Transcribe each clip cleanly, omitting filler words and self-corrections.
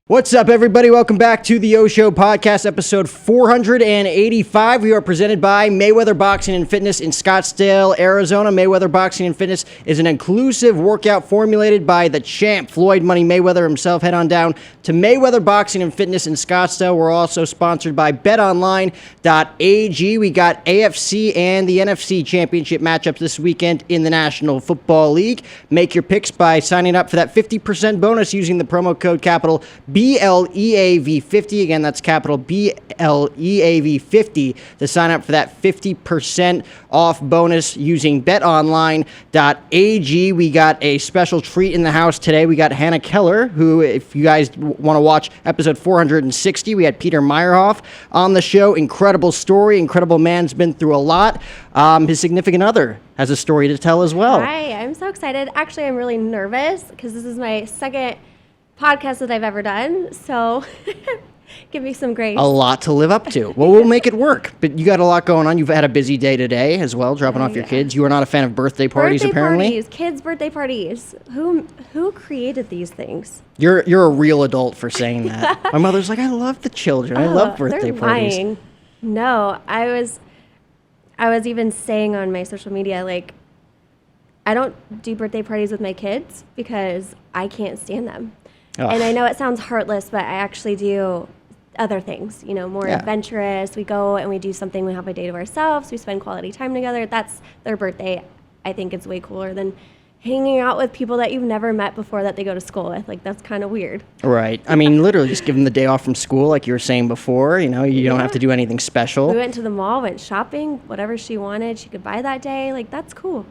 What's up, everybody? Welcome back to the O Show Podcast, episode 485. We are presented by Mayweather Boxing and Fitness in Scottsdale, Arizona. Mayweather Boxing and Fitness is an inclusive workout formulated by the champ, Floyd Money Mayweather himself. Head on down to Mayweather Boxing and Fitness in Scottsdale. We're also sponsored by BetOnline.ag. We got AFC and the NFC championship matchups this weekend in the National Football League. Make your picks by signing up for that 50% bonus using the promo code capital BLEAV50. Again, that's capital BLEAV50 to sign up for that 50% off bonus using betonline.ag. We got a special treat in the house today. We got Hannah Keller, who, if you guys want to watch episode 460, we had Peter Meyerhoff on the show. Incredible story. Incredible man's been through a lot. His significant other has a story to tell as well. Hi, I'm so excited. Actually, I'm really nervous because this is my second podcast that I've ever done, so give me some grace. A lot to live up to. Well, we'll make it work, but you got a lot going on. You've had a busy day today as well, dropping off your kids. You are not a fan of birthday parties, apparently. Kids' birthday parties. Who created these things? You're a real adult for saying that. My mother's like, I love the children. I love birthday parties. Lying. No, I was even saying on my social media, like, I don't do birthday parties with my kids because I can't stand them. Ugh. And I know it sounds heartless, but I actually do other things, more adventurous. We go and we do something. We have a day to ourselves. We spend quality time together. That's their birthday. I think it's way cooler than hanging out with people that you've never met before that they go to school with. Like, that's kind of weird. Right. I mean, literally just give them the day off from school, like you were saying before. You don't have to do anything special. We went to the mall, went shopping, whatever she wanted, she could buy that day. Like, that's cool.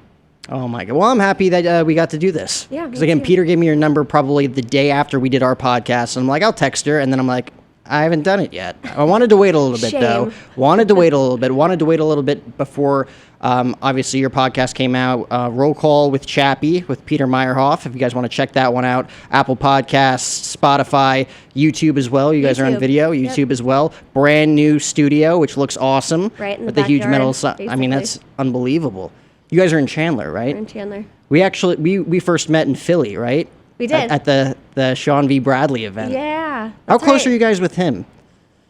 Oh, my God. Well, I'm happy that we got to do this. Yeah, because, again, Peter gave me your number probably the day after we did our podcast. And I'm like, I'll text her. And then I'm like, I haven't done it yet. I wanted to wait a little bit, though. Wanted to wait a little bit before, obviously, your podcast came out. Roll Call with Chappie with Peter Meyerhoff. If you guys want to check that one out. Apple Podcasts, Spotify, YouTube as well. You guys are on video. YouTube as well. Brand new studio, which looks awesome. Right in the with the huge metal basically. I mean, that's unbelievable. You guys are in Chandler, right? We're in Chandler. We actually, we first met in Philly, right? We did. At the Sean V. Bradley event. Yeah. How close are you guys with him?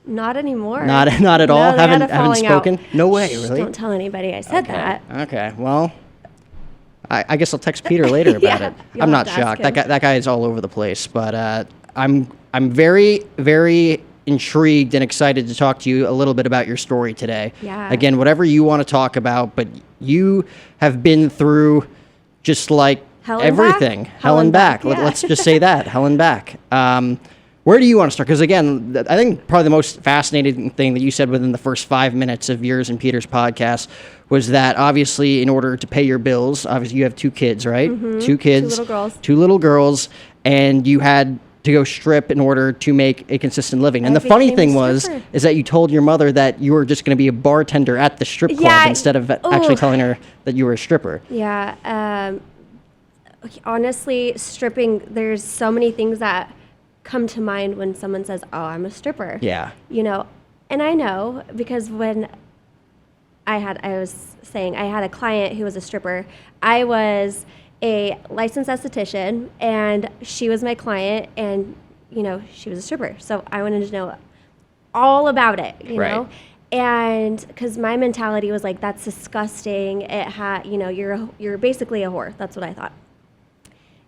Not anymore. Not at all? No, Haven't spoken? Out. No way, really? Don't tell anybody I said that. Okay, well, I guess I'll text Peter later about it. I'm not shocked. That guy is all over the place. But I'm very, very intrigued and excited to talk to you a little bit about your story today. Yeah. Again, whatever you want to talk about, but you have been through just like everything. Hell and back. Yeah. Let's just say that. Hell and back. Where do you want to start? Because, again, I think probably the most fascinating thing that you said within the first 5 minutes of yours and Peter's podcast was that, obviously, in order to pay your bills, obviously you have 2 kids, right? Mm-hmm. 2 kids. 2 little girls. And you had to go strip in order to make a consistent living. And the funny thing is that you told your mother that you were just going to be a bartender at the strip club instead of actually telling her that you were a stripper. Yeah. Honestly, stripping, there's so many things that come to mind when someone says, oh, I'm a stripper. Yeah. And I know because when I had a client who was a stripper. I was a licensed esthetician, and she was my client, and, she was a stripper. So I wanted to know all about it, you know? And because my mentality was like, that's disgusting. It had, you're basically a whore. That's what I thought.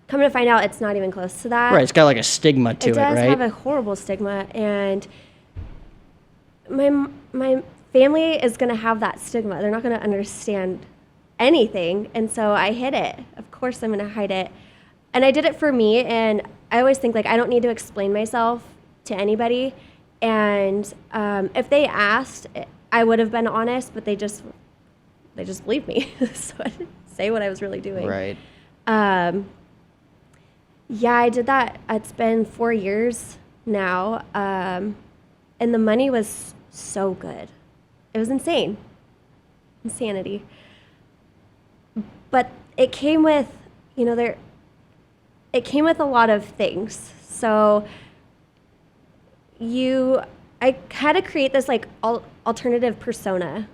Come to find out, it's not even close to that. Right, it's got like a stigma to it, right? It does have a horrible stigma, and my family is going to have that stigma. They're not going to understand anything, and so I hid it. Of course I'm going to hide it. And I did it for me, and I always think, like, I don't need to explain myself to anybody. And if they asked, I would have been honest, but they just believed me. So I didn't say what I was really doing. Right. Yeah, I did that. It's been 4 years now, and the money was so good. It was insane. Insanity. But it came with, it came with a lot of things. So I had to create this like alternative persona.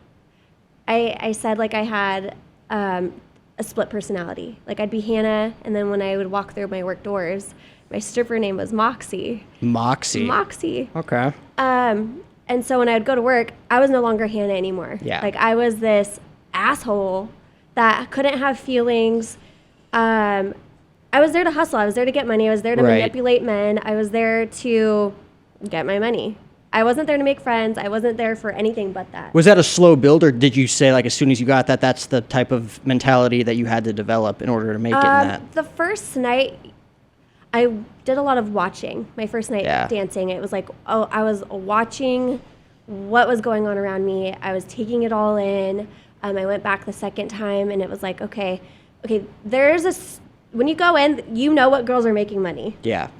I said like I had a split personality. Like I'd be Hannah, and then when I would walk through my work doors, My stripper name was Moxie. Moxie. Okay. And so when I would go to work, I was no longer Hannah anymore. Yeah. Like, I was this asshole that couldn't have feelings. I was there to hustle. I was there to get money. I was there to manipulate men. I was there to get my money. I wasn't there to make friends. I wasn't there for anything but that. Was that a slow build, or did you say, like, as soon as you got that, that's the type of mentality that you had to develop in order to make it in that? The first night, I did a lot of watching. My first night dancing, it was like, I was watching what was going on around me. I was taking it all in. I went back the second time, and it was like, okay, when you go in, you know what girls are making money. Yeah.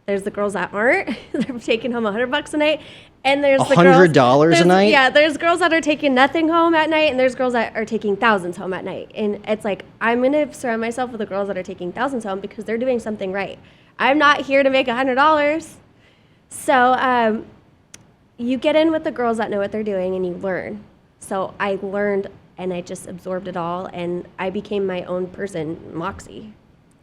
There's the girls that aren't. They're taking home $100 a night. And there's the $100 a night? Yeah, there's girls that are taking nothing home at night, and there's girls that are taking thousands home at night. And it's like, I'm going to surround myself with the girls that are taking thousands home because they're doing something right. I'm not here to make $100. So you get in with the girls that know what they're doing, and you learn. So I learned, and I just absorbed it all, and I became my own person, Moxie.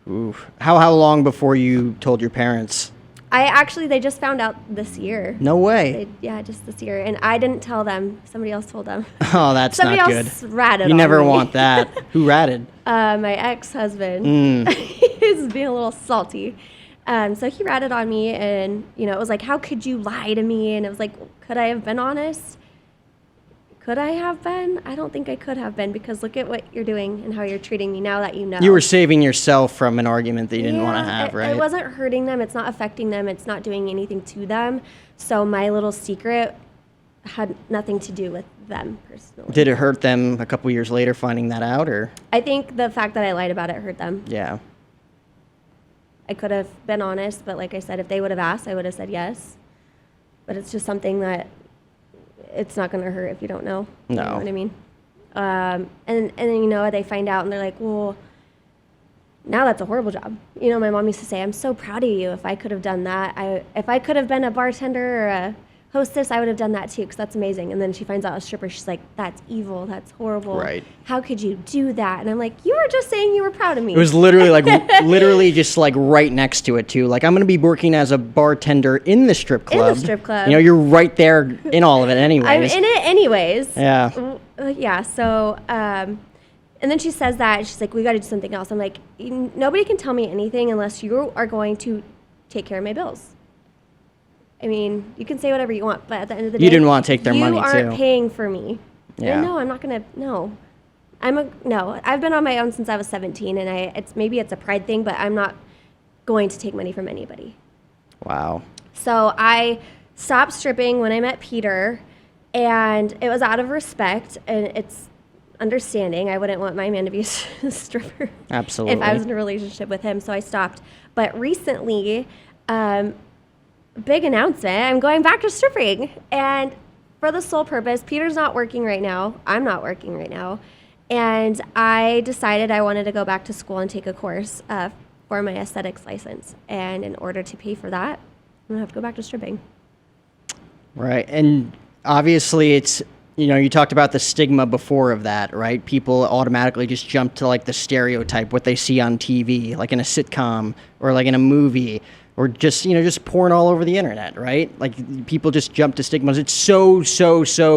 Ooh. How long before you told your parents? They just found out this year. No way. Just this year. And I didn't tell them. Somebody else told them. Oh, that's not good. Somebody else ratted You on never me. want that. Who ratted? My ex-husband. He was being a little salty. So he ratted on me, and, it was like, how could you lie to me? And it was like, could I have been honest? Could I have been? I don't think I could have been, because look at what you're doing and how you're treating me now that you know. You were saving yourself from an argument that you didn't want to have, right? It wasn't hurting them. It's not affecting them. It's not doing anything to them. So my little secret had nothing to do with them personally. Did it hurt them a couple years later finding that out, or? I think the fact that I lied about it hurt them. Yeah. I could have been honest, but like I said, if they would have asked, I would have said yes. But it's just something that it's not going to hurt if you don't know. No. You know what I mean? And then, they find out, and they're like, well, now that's a horrible job. My mom used to say, I'm so proud of you. If I could have done that, if I could have been a bartender or a hostess, I would have done that too, because that's amazing. And then she finds out a stripper. She's like, that's evil. That's horrible. Right. How could you do that? And I'm like, you were just saying you were proud of me. It was literally just like right next to it too. Like, I'm going to be working as a bartender in the strip club. In the strip club. You're right there in all of it anyways. I'm in it anyways. Yeah. Yeah. So, and then she says that, she's like, we got to do something else. I'm like, nobody can tell me anything unless you are going to take care of my bills. I mean, you can say whatever you want, but at the end of the day, you didn't want to take their money too. You aren't paying for me. Yeah. And no, I'm not gonna. No, I've been on my own since I was 17, and maybe it's a pride thing, but I'm not going to take money from anybody. Wow. So I stopped stripping when I met Peter, and it was out of respect, and it's understanding. I wouldn't want my man to be a stripper. Absolutely. If I was in a relationship with him, so I stopped. But recently, big announcement, I'm going back to stripping, and for the sole purpose, Peter's not working right now, I'm not working right now, and I decided I wanted to go back to school and take a course for my aesthetics license, and in order to pay for that, I'm gonna have to go back to stripping. Right, and obviously it's, you talked about the stigma before of that, right? People automatically just jump to like the stereotype, what they see on TV, like in a sitcom or like in a movie, or just, just porn all over the internet, right? Like, people just jump to stigmas. It's so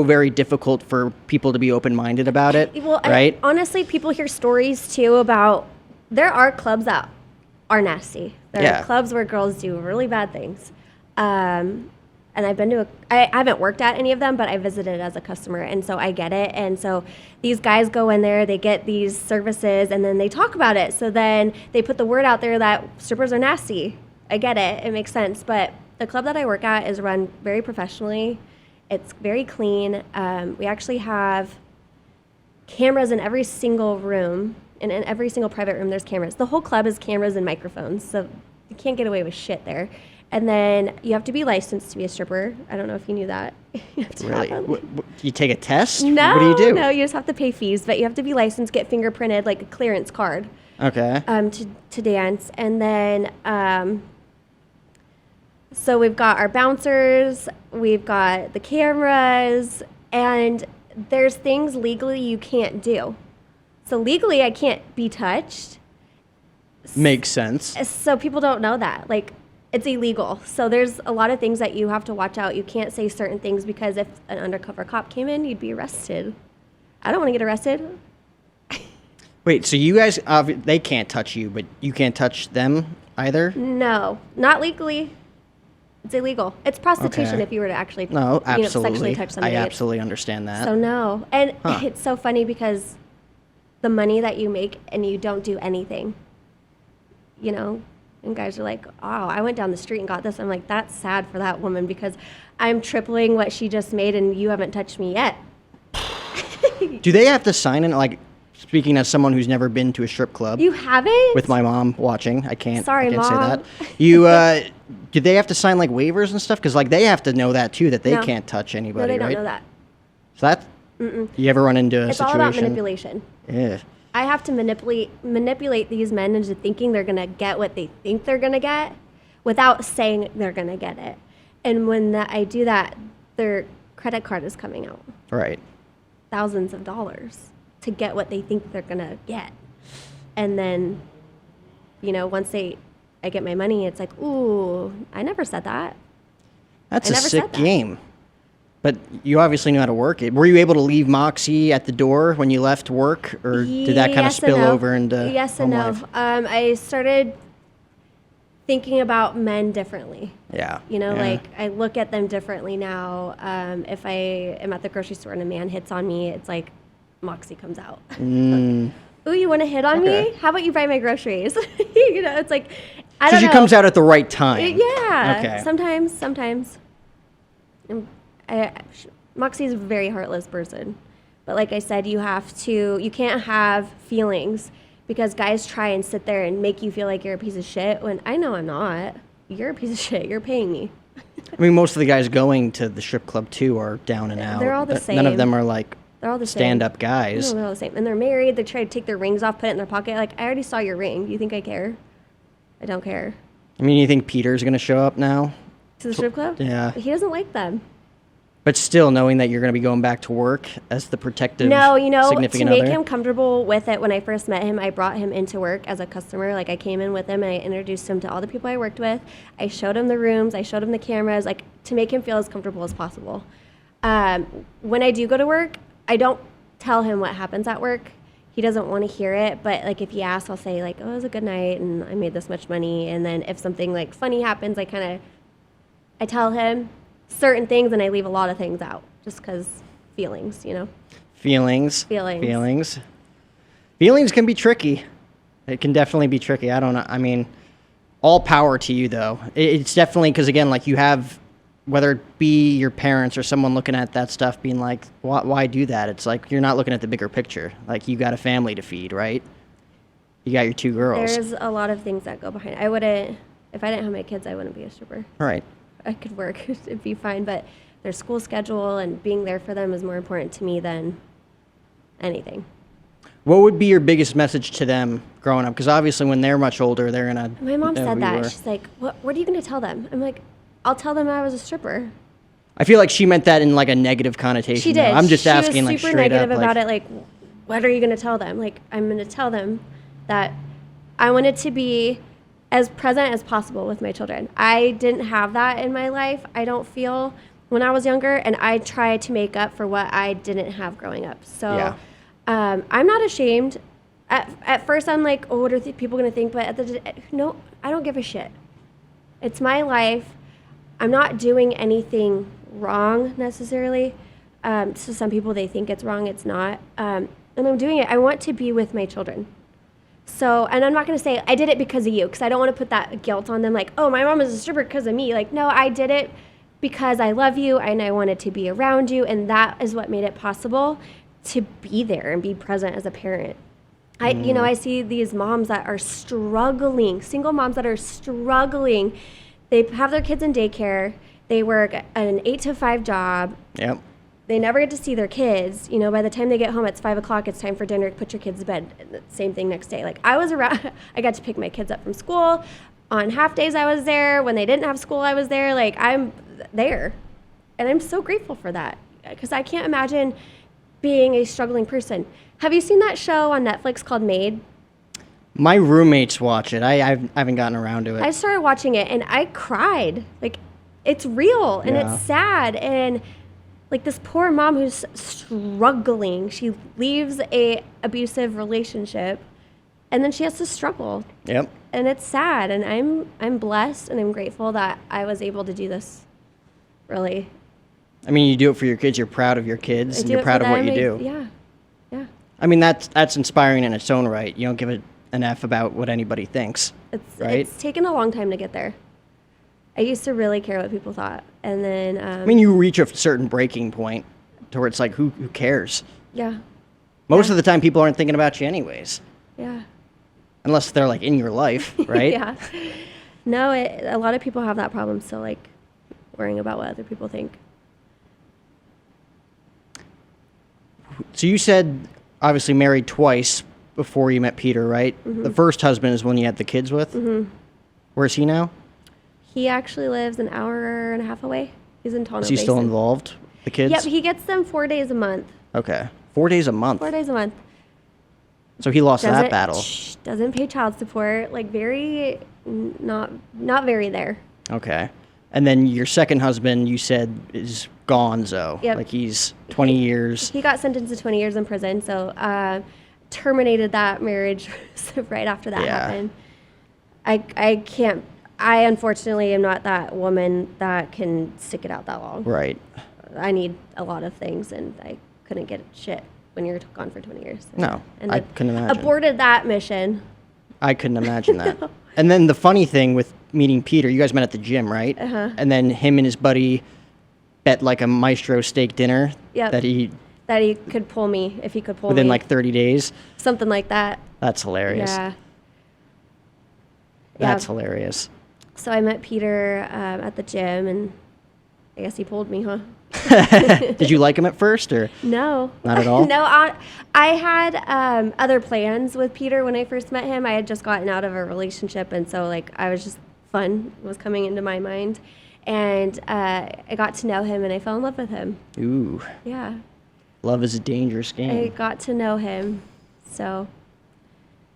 very difficult for people to be open-minded about it, right? Honestly, people hear stories, too, about, there are clubs that are nasty. There are clubs where girls do really bad things. And I've been to I haven't worked at any of them, but I visited as a customer, and so I get it. And so these guys go in there, they get these services, and then they talk about it. So then they put the word out there that strippers are nasty. I get it. It makes sense. But the club that I work at is run very professionally. It's very clean. We actually have cameras in every single room. And in every single private room, there's cameras. The whole club is cameras and microphones. So you can't get away with shit there. And then you have to be licensed to be a stripper. I don't know if you knew that. Really? You take a test? No. What do you do? No, you just have to pay fees. But you have to be licensed, get fingerprinted, like a clearance card. Okay. To dance. And then... So we've got our bouncers, we've got the cameras, and there's things legally you can't do. So legally I can't be touched. Makes sense. So people don't know that. Like, it's illegal. So there's a lot of things that you have to watch out. You can't say certain things because if an undercover cop came in, you'd be arrested. I don't want to get arrested. Wait, so you guys, they can't touch you, but you can't touch them either? No, not legally. It's illegal. It's prostitution Okay. if you were to actually Absolutely. sexually touch somebody. I absolutely understand that. So no. And it's so funny because the money that you make and you don't do anything, you know, and guys are like, oh, I went down the street and got this. I'm like, that's sad for that woman because I'm tripling what she just made and you haven't touched me yet. Do they have to sign in, like, speaking as someone who's never been to a strip club? You haven't? With my mom watching. I can't say Mom. that. You, do they have to sign, like, waivers and stuff? Because, like, they have to know that, too, that they No. can't touch anybody, No, they right? don't know that. So that, you ever run into a It's situation? all about manipulation. Yeah. I have to manipulate these men into thinking they're going to get what they think they're going to get without saying they're going to get it. And when I do that, their credit card is coming out. Right. Thousands of dollars to get what they think they're going to get. And then, you know, once I get my money, it's like, ooh, I never said that. That's I a never sick said that. game. But you obviously know how to work it. Were you able to leave Moxie at the door when you left work? Or did that kind of Yes and spill no. over into Yes and home no. life? I started thinking about men differently. Yeah. You know, yeah. like I look at them differently now. If I am at the grocery store and a man hits on me, it's like Moxie comes out. Ooh, you want to hit on Okay. me? How about you buy my groceries? You know, it's like, I So don't she know. comes out at the right time. Yeah. Okay. Sometimes. Moxie's a very heartless person. But like I said, you can't have feelings because guys try and sit there and make you feel like you're a piece of shit when I know I'm not. You're a piece of shit. You're paying me. I mean, most of the guys going to the strip club, too, are down and out. They're all the None of same. them are, like, They're all the same. stand-up guys. No, they're all the same. And they're married. They try to take their rings off, put it in their pocket. Like, I already saw your ring. You think I care? I don't care. I mean, you think Peter's going to show up now? To the strip club? Yeah. He doesn't like them. But still, knowing that you're going to be going back to work as the protective No, to significant make other? him comfortable with it, when I first met him, I brought him into work as a customer. Like, I came in with him, and I introduced him to all the people I worked with. I showed him the rooms. I showed him the cameras, like, to make him feel as comfortable as possible. When I do go to work, I don't tell him what happens at work. He doesn't want to hear it, but, like, if he asks, I'll say, like, oh, it was a good night, and I made this much money. And then if something, like, funny happens, I tell him certain things, and I leave a lot of things out just because feelings, you know? Feelings. Feelings. Feelings. Feelings can be tricky. It can definitely be tricky. I don't know. I mean, all power to you, though. It's definitely because, again, like you have, whether it be your parents or someone looking at that stuff being like, why do that? It's like you're not looking at the bigger picture. Like you got a family to feed, right? You got your 2 girls. There's a lot of things that go behind it. If I didn't have my kids, I wouldn't be a stripper. Right. I could work, it'd be fine, but their school schedule and being there for them is more important to me than anything. What would be your biggest message to them growing up? Because obviously when they're much older, they're going to My mom know said who that. you are. She's like, what are you going to tell them? I'm like, I'll tell them I was a stripper. I feel like she meant that in like a negative connotation. She though. did. I'm just asking She like was super straight negative up. about like, it. Like, what are you going to tell them? Like, I'm going to tell them that I wanted to be as present as possible with my children. I didn't have that in my life, I don't feel, when I was younger, and I tried to make up for what I didn't have growing up. So Yeah. I'm not ashamed. At first, I'm like, oh, what are people going to think? But no, I don't give a shit. It's my life. I'm not doing anything wrong necessarily. So some people, they think it's wrong. It's not. And I'm doing it. I want to be with my children. So, and I'm not going to say I did it because of you, because I don't want to put that guilt on them. Like, oh, my mom is a stripper because of me. Like, no, I did it because I love you and I wanted to be around you. And that is what made it possible to be there and be present as a parent. I see these moms that are struggling, single moms that are struggling. They have their kids in daycare. They work an 8 to 5 job. Yep. They never get to see their kids. By the time they get home, it's 5 o'clock. It's time for dinner. Put your kids to bed. Same thing next day. Like, I was around. I got to pick my kids up from school. On half days, I was there. When they didn't have school, I was there. Like, I'm there. And I'm so grateful for that, because I can't imagine being a struggling person. Have you seen that show on Netflix called Made? My roommates watch it. I haven't gotten around to it. I started watching it and I cried. Like, it's real and Yeah. it's sad. And like this poor mom who's struggling, she leaves a abusive relationship and then she has to struggle. Yep. And it's sad. And I'm blessed and I'm grateful that I was able to do this. Really. I mean, you do it for your kids. You're proud of your kids, I and do you're it proud for of what them. you do. Yeah. Yeah. I mean, that's inspiring in its own right. You don't give an F about what anybody thinks, right? It's taken a long time to get there. I used to really care what people thought. And then, I mean, you reach a certain breaking point to where it's like, who cares? yeah. Most Yeah. of the time, people aren't thinking about you anyways, Yeah. unless they're like in your life, right? Yeah. No, a lot of people have that problem still, like worrying about what other people think. So you said, obviously married twice before you met Peter, right? Mm-hmm. The first husband is one you had the kids with? Mm-hmm. Where's he now? He actually lives an hour and a half away. He's in Tono Is he still Basin. involved, the kids? Yep, he gets them 4 days a month. Okay. 4 days a month. 4 days a month. So he lost that Doesn't- battle. Doesn't pay child support. Like not very there. Okay. And then your second husband, you said, is gonzo. Yep. Like he's 20 years. He got sentenced to 20 years in prison, so terminated that marriage right after that Yeah. happened. I can't. I unfortunately am not that woman that can stick it out that long. Right. I need a lot of things, and I couldn't get shit when you're gone for 20 years. No, and I couldn't imagine. Aborted that mission. I couldn't imagine that. And then the funny thing with meeting Peter, you guys met at the gym, right? Uh-huh. And then him and his buddy bet like a maestro steak dinner Yep. that he, That he could pull me if he could pull within me. like 30 days. Something like that. That's hilarious. Yeah. That's Yeah. hilarious. So I met Peter at the gym, and I guess he pulled me, huh? Did you like him at first or? No. Not at all? No, I had other plans with Peter when I first met him. I had just gotten out of a relationship, and so like I was just fun was coming into my mind, and I got to know him, and I fell in love with him. Ooh, Yeah, love is a dangerous I game. got to know him. So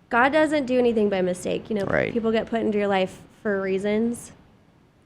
God doesn't do anything by mistake. You know, Right. people get put into your life for reasons.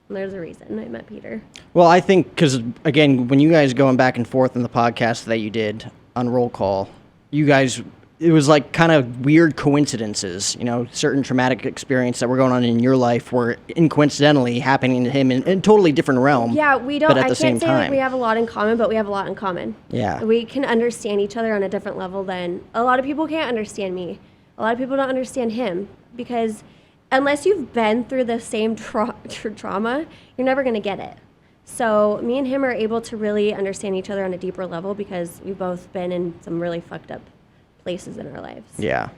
And there's a reason I met Peter. Well, I think because, again, when you guys going back and forth in the podcast that you did on Roll Call, you guys, it was like kind of weird coincidences, you know, certain traumatic experience that were going on in your life were coincidentally happening to him in a totally different realm. Yeah, we don't. But at I the same can't say like time. we have a lot in common, but we have a lot in common. Yeah. We can understand each other on a different level than a lot of people can't understand me. A lot of people don't understand him because unless you've been through the same trauma, you're never going to get it. So me and him are able to really understand each other on a deeper level because we've both been in some really fucked up places in our lives. Yeah.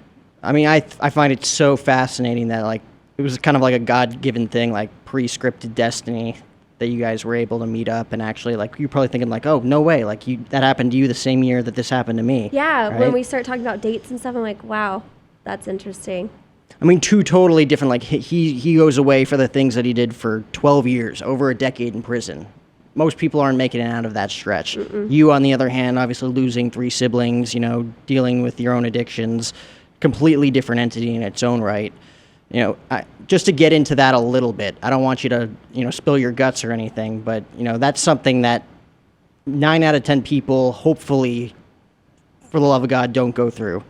I mean, I find it so fascinating that, like, it was kind of like a God-given thing, like pre-scripted destiny that you guys were able to meet up and actually, like, you're probably thinking, like, oh, no way, like, that happened to you the same year that this happened to me. Yeah, right? when we start talking about dates and stuff, I'm like, wow, that's interesting. I mean, two totally different, like, he goes away for the things that he did for 12 years, over a decade in prison. Most people aren't making it out of that stretch. You, on the other hand, obviously losing 3 siblings, you know, dealing with your own addictions, completely different entity in its own right. You know, just to get into that a little bit, I don't want you to, you know, spill your guts or anything, but, you know, that's something that 9 out of 10 people, hopefully, for the love of God, don't go through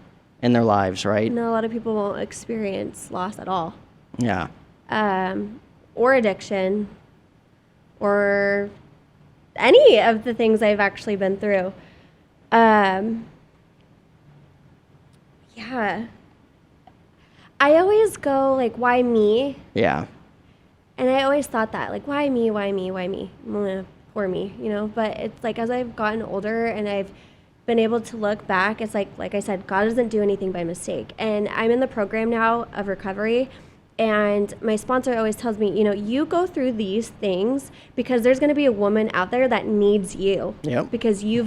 in their lives, right? No, a lot of people won't experience loss at all. Yeah. Or addiction, or any of the things I've actually been through. Yeah. I always go, like, why me? Yeah. And I always thought that, like, why me, why me, why me? Poor me, you know? But it's like, as I've gotten older and I've been able to look back, it's like I said, God doesn't do anything by mistake. And I'm in the program now of recovery, and my sponsor always tells me, you know, you go through these things because there's going to be a woman out there that needs you. Yep. Because you've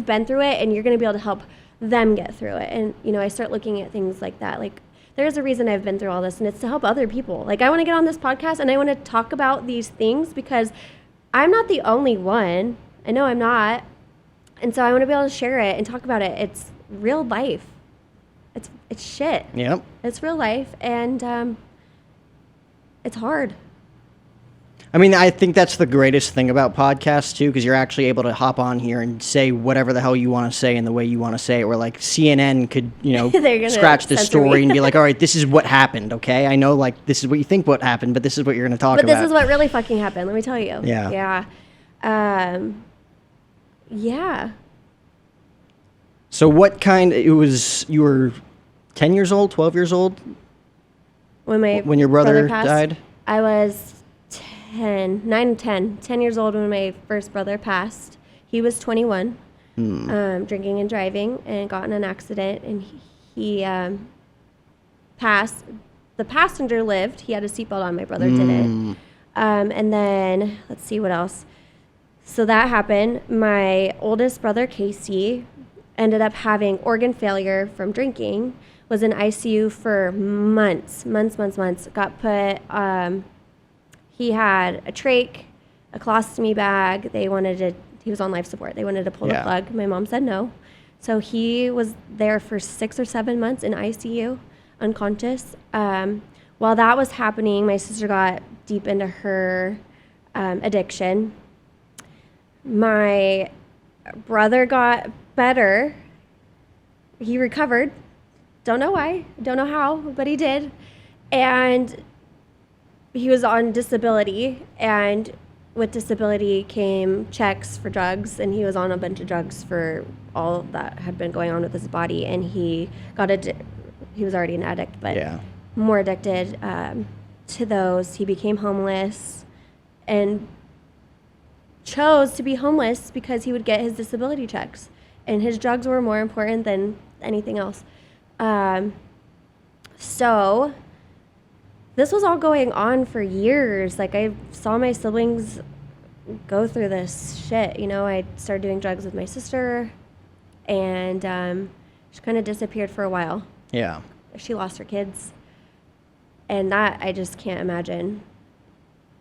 been through it, and you're going to be able to help them get through it. And, you know, I start looking at things like that. Like, there's a reason I've been through all this, and it's to help other people. Like, I want to get on this podcast, and I want to talk about these things because I'm not the only one. I know I'm not. And so I want to be able to share it and talk about it. It's real life. It's shit. Yep. It's real life, and it's hard. I mean, I think that's the greatest thing about podcasts, too, because you're actually able to hop on here and say whatever the hell you want to say in the way you want to say it, where, like, CNN could, scratch this story and be like, all right, this is what happened, okay? I know, like, this is what you think what happened, but this is what you're going to talk about. But this is what really fucking happened, let me tell you. Yeah. Yeah. Yeah. So what you were 10 years old, 12 years old? When your brother passed, died? I was 10 years old when my first brother passed. He was 21, drinking and driving, and got in an accident, and he passed. The passenger lived. He had a seatbelt on. My brother didn't. And then, let's see what else. So that happened. My oldest brother, Casey, ended up having organ failure from drinking, was in ICU for months. Got put, he had a trach, a colostomy bag. He was on life support. They wanted to pull the plug. My mom said no. So he was there for 6 or 7 months in ICU, unconscious. While that was happening, my sister got deep into her addiction. My brother got better. He recovered. Don't know why. Don't know how, but he did. And he was on disability, and with disability came checks for drugs, and he was on a bunch of drugs for all that had been going on with his body, and he was already an addict, but more addicted to those. He became homeless and chose to be homeless because he would get his disability checks, and his drugs were more important than anything else. So this was all going on for years. Like, I saw my siblings go through this shit. I started doing drugs with my sister, and she kind of disappeared for a while. Yeah. She lost her kids. And that, I just can't imagine.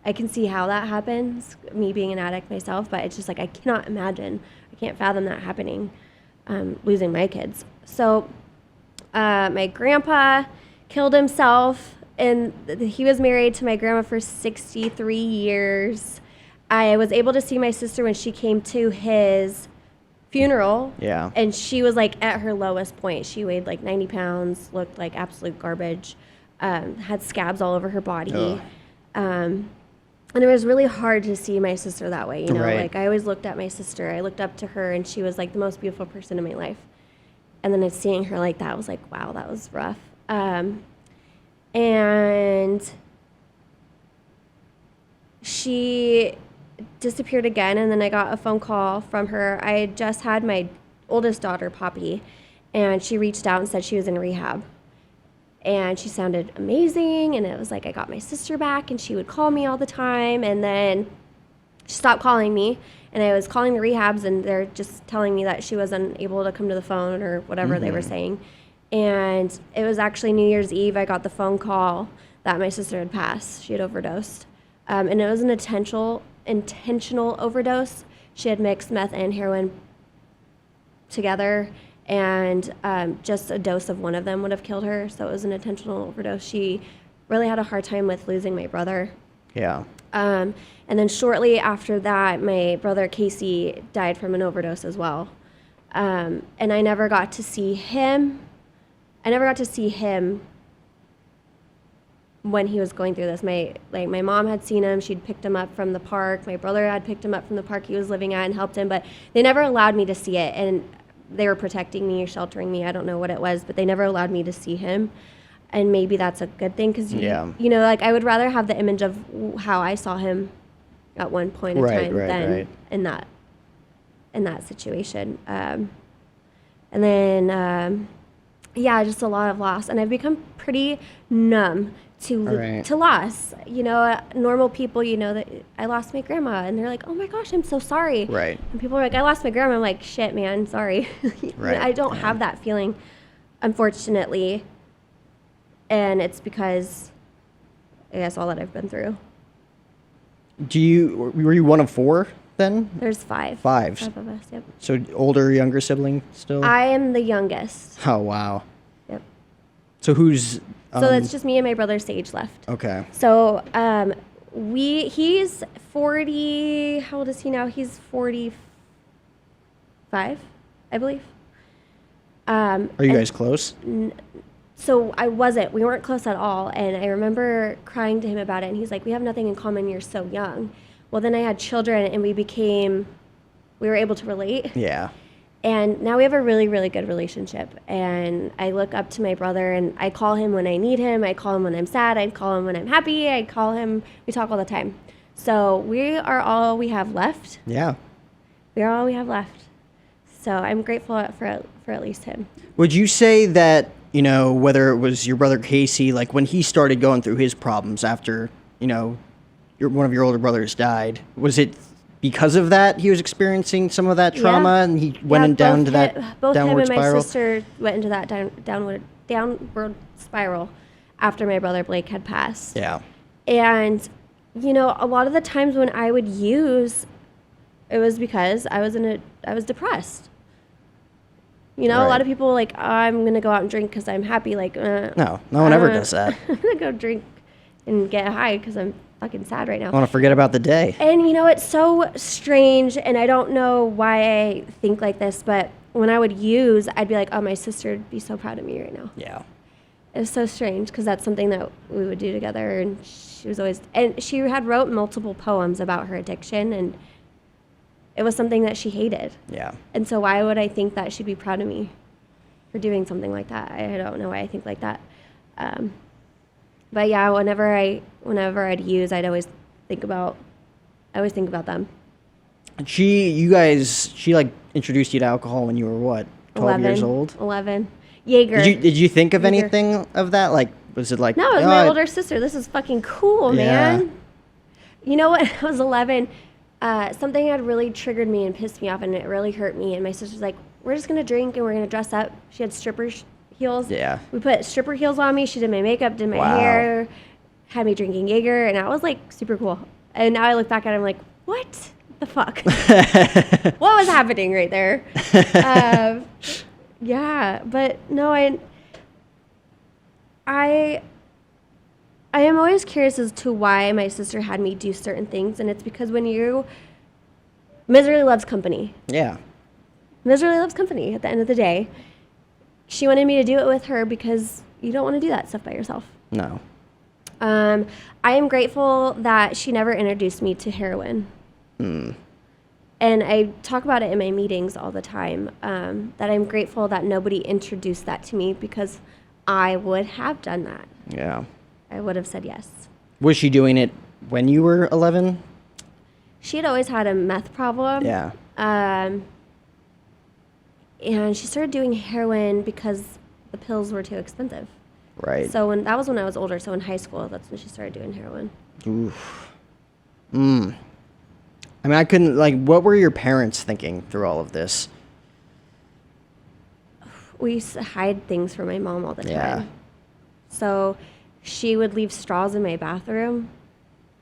I can see how that happens, me being an addict myself, but it's just like, I cannot imagine. I can't fathom that happening, losing my kids. So my grandpa killed himself, and he was married to my grandma for 63 years. I was able to see my sister when she came to his funeral. Yeah. And she was like at her lowest point. She weighed like 90 pounds, looked like absolute garbage, had scabs all over her body. And it was really hard to see my sister that way, Right. Like, I always looked at my sister. I looked up to her, and she was like the most beautiful person in my life. And then seeing her like that was like, wow, that was rough. And she disappeared again, and then I got a phone call from her. I had just had my oldest daughter, Poppy, and she reached out and said she was in rehab. And she sounded amazing, and it was like I got my sister back, and she would call me all the time, and then she stopped calling me, and I was calling the rehabs, and they're just telling me that she wasn't able to come to the phone or whatever they were saying. And it was actually New Year's Eve, I got the phone call that my sister had passed. She had overdosed. And it was an intentional overdose. She had mixed meth and heroin together, and just a dose of one of them would have killed her. So it was an intentional overdose. She really had a hard time with losing my brother. Yeah. And then shortly after that, my brother Casey died from an overdose as well. And I never got to see him. When he was going through this. My mom had seen him. She'd picked him up from the park. My brother had picked him up from the park he was living at and helped him, but they never allowed me to see it. And they were protecting me or sheltering me. I don't know what it was, but they never allowed me to see him. And maybe that's a good thing, because like, I would rather have the image of how I saw him at one point in time than in that situation. And then just a lot of loss, and I've become pretty numb to loss. Normal people, that I lost my grandma, and they're like, "Oh my gosh, I'm so sorry." Right. And people are like, "I lost my grandma." I'm like, "Shit, man, sorry." Right. I don't have that feeling, unfortunately, and it's because, I guess, all that I've been through. Were you one of four then? There's five. Five of us. Yep. So older, younger sibling still? I am the youngest. Oh wow. Yep. So who's... So it's just me and my brother Sage left. Okay. So he's 40, how old is he now? He's 45, I believe. Are you guys close? So we weren't close at all. And I remember crying to him about it. And he's like, we have nothing in common. You're so young. Well, then I had children and we were able to relate. Yeah. And now we have a really, really good relationship. And I look up to my brother and I call him when I need him. I call him when I'm sad. I call him when I'm happy. I call him. We talk all the time. So we are all we have left. Yeah. We are all we have left. So I'm grateful for at least him. Would you say that, whether it was your brother Casey, like when he started going through his problems after, one of your older brothers died, was it because of that he was experiencing some of that trauma and he went down to that both downward him and spiral? my sister went into that downward spiral after my brother Blake had passed. Yeah. And, a lot of the times when I would use, it was because I was depressed. A lot of people like, I'm going to go out and drink because I'm happy. Like, no one ever does that. I'm going to go drink and get high because I'm fucking sad right now. I want to forget about the day. And, it's so strange, and I don't know why I think like this, but when I would use, I'd be like, oh, my sister would be so proud of me right now. Yeah. It was so strange because that's something that we would do together, and she had wrote multiple poems about her addiction, and it was something that she hated. Yeah. And so why would I think that she'd be proud of me for doing something like that? I don't know why I think like that. But yeah, whenever I'd use, I'd always think about them. She like introduced you to alcohol when you were what, 12 years old? 11. Jaeger. Did you think of Jaeger. anything of that? Like, was it like... No, it was my older sister. This is fucking cool, man. You know what? When I was 11, something had really triggered me and pissed me off, and it really hurt me. And my sister's like, we're just going to drink and we're going to dress up. She had stripper heels. Yeah. We put stripper heels on me. She did my makeup, did my Wow. hair, had me drinking Jaeger, and I was like super cool. And now I look back at it, I'm like, what the fuck? What was happening right there? Yeah, but no, I am always curious as to why my sister had me do certain things, and it's because misery loves company. Yeah. Misery loves company at the end of the day. She wanted me to do it with her because you don't want to do that stuff by yourself. No. I am grateful that she never introduced me to heroin. And I talk about it in my meetings all the time, that I'm grateful that nobody introduced that to me because I would have done that. Yeah. I would have said yes. Was she doing it when you were 11? She had always had a meth problem. Yeah. And she started doing heroin because the pills were too expensive. Right. So that was when I was older. So in high school, that's when she started doing heroin. Oof. I mean, I couldn't, like, what were your parents thinking through all of this? We used to hide things from my mom all the time. Yeah. So she would leave straws in my bathroom.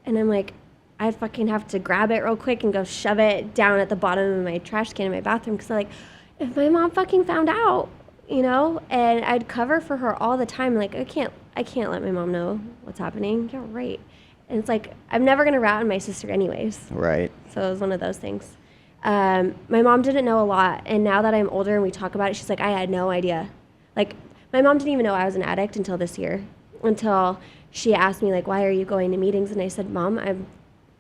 And I'm like, I'd fucking have to grab it real quick and go shove it down at the bottom of my trash can in my bathroom. Because I'm like, if my mom fucking found out, and I'd cover for her all the time. Like, I can't let my mom know what's happening. You're right. And it's like, I'm never going to rat on my sister anyways. Right. So it was one of those things. My mom didn't know a lot. And now that I'm older and we talk about it, she's like, I had no idea. Like, my mom didn't even know I was an addict until this year. Until she asked me, like, why are you going to meetings? And I said, Mom,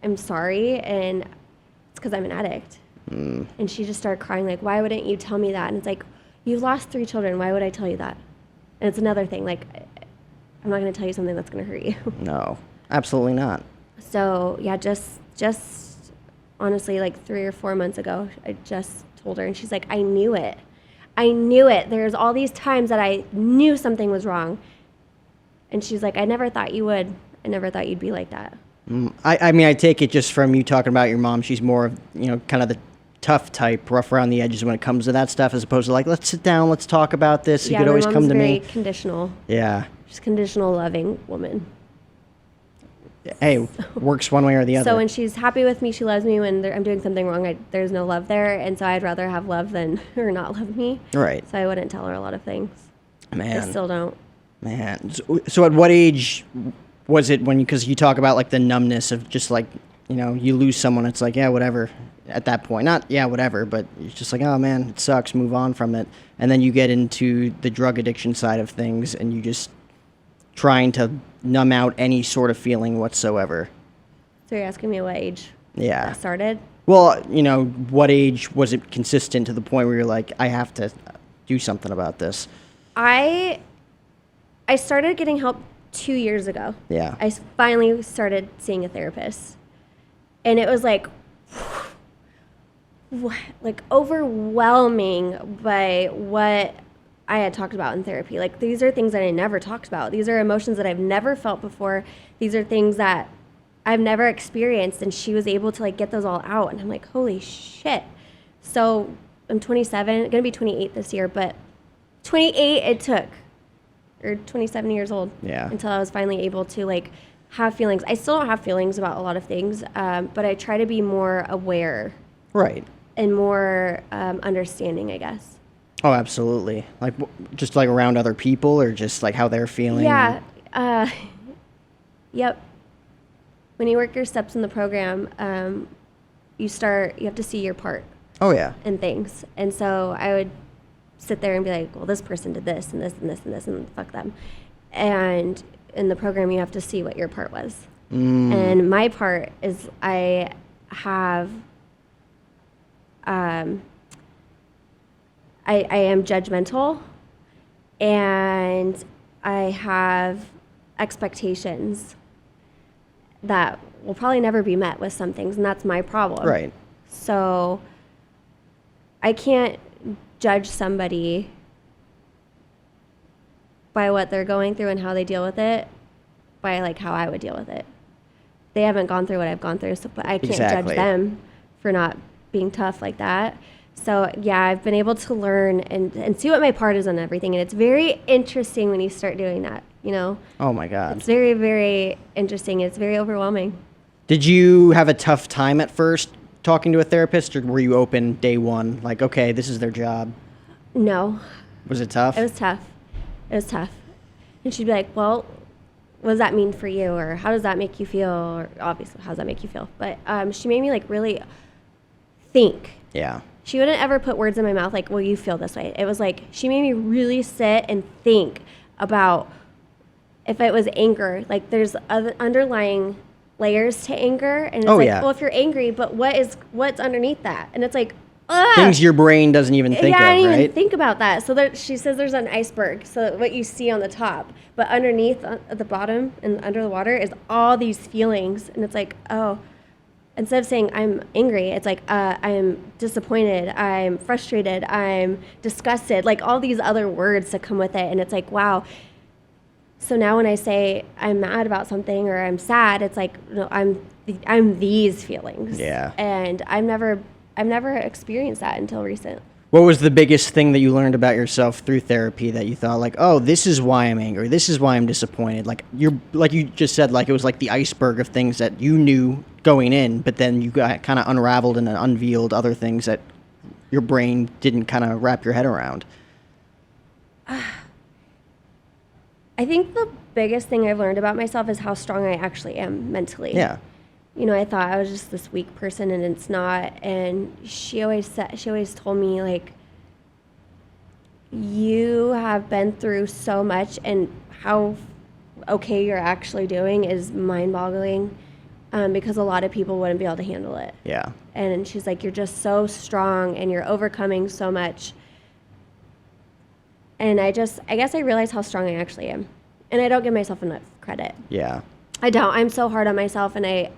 I'm sorry. And it's because I'm an addict. And she just started crying, like, why wouldn't you tell me that? And it's like, you've lost 3 children. Why would I tell you that? And it's another thing. Like, I'm not going to tell you something that's going to hurt you. No, absolutely not. So, yeah, just honestly, like 3 or 4 months ago, I just told her, and she's like, I knew it. There's all these times that I knew something was wrong. And she's like, I never thought you would. I never thought you'd be like that. I mean, I take it just from you talking about your mom. She's more of, kind of the tough type, rough around the edges when it comes to that stuff, as opposed to like, let's sit down, let's talk about this. You could always come to me. Yeah, my mom's very conditional. Yeah. She's a conditional, loving woman. Hey, works one way or the other. So when she's happy with me, she loves me. When I'm doing something wrong, there's no love there. And so I'd rather have love than her not love me. Right. So I wouldn't tell her a lot of things. Man. I still don't. Man. So at what age was it when, because you talk about like the numbness of just like, you lose someone, it's like, yeah, whatever at that point. Not, yeah, whatever, but it's just like, oh man, it sucks, move on from it. And then you get into the drug addiction side of things and you just trying to numb out any sort of feeling whatsoever. So you're asking me what age Yeah. that started? Well, what age was it consistent to the point where you're like, I have to do something about this? I started getting help 2 years ago. Yeah. I finally started seeing a therapist. And it was like overwhelming by what I had talked about in therapy. Like, these are things that I never talked about. These are emotions that I've never felt before. These are things that I've never experienced, and she was able to like get those all out. And I'm like, holy shit. So I'm 27, gonna be 28 this year, but 28 it took, or 27 years old. Yeah. Until I was finally able to like have feelings. I still don't have feelings about a lot of things, but I try to be more aware. Right. And more understanding, I guess. Oh, absolutely. Like, just like around other people, or just like how they're feeling? Yeah. Yep. When you work your steps in the program, you have to see your part. Oh, yeah. In things. And so I would sit there and be like, well, this person did this and this and this and this, and fuck them. And in the program, you have to see what your part was. And my part is I have, I am judgmental, and I have expectations that will probably never be met with some things, and that's my problem. Right. So I can't judge somebody by what they're going through and how they deal with it by like how I would deal with it. They haven't gone through what I've gone through, so but I can't judge them for not being tough like that. So yeah, I've been able to learn and see what my part is on everything, and it's very interesting when you start doing that, Oh my God. It's very, very interesting. It's very overwhelming. Did you have a tough time at first talking to a therapist, or were you open day one? Like, okay, this is their job. No. Was it tough? It was tough. And she'd be like, well, what does that mean for you? Or how does that make you feel? Or obviously, how does that make you feel? But she made me like really think. Yeah. She wouldn't ever put words in my mouth like, well, you feel this way. It was like, she made me really sit and think about if it was anger. Like, there's other underlying layers to anger. And it's well, if you're angry, but what's underneath that? And it's like, things your brain doesn't even think of, I didn't right? even think about that. So she says there's an iceberg, so what you see on the top, but underneath at the bottom and under the water is all these feelings. And it's like, oh, instead of saying I'm angry, it's like I'm disappointed, I'm frustrated, I'm disgusted, like all these other words that come with it. And it's like, wow. So now when I say I'm mad about something or I'm sad, it's like, no, I'm these feelings. Yeah. And I've never experienced that until recent. What was the biggest thing that you learned about yourself through therapy that you thought like, oh, this is why I'm angry, this is why I'm disappointed? Like you just said, like it was like the iceberg of things that you knew going in, but then you got kind of unraveled and unveiled other things that your brain didn't kind of wrap your head around. I think the biggest thing I've learned about myself is how strong I actually am mentally. Yeah. I thought I was just this weak person, and it's not. And she always told me, like, you have been through so much, and how okay you're actually doing is mind-boggling, because a lot of people wouldn't be able to handle it. Yeah. And she's like, you're just so strong, and you're overcoming so much. And I guess I realized how strong I actually am, and I don't give myself enough credit. Yeah. I don't. I'm so hard on myself, and I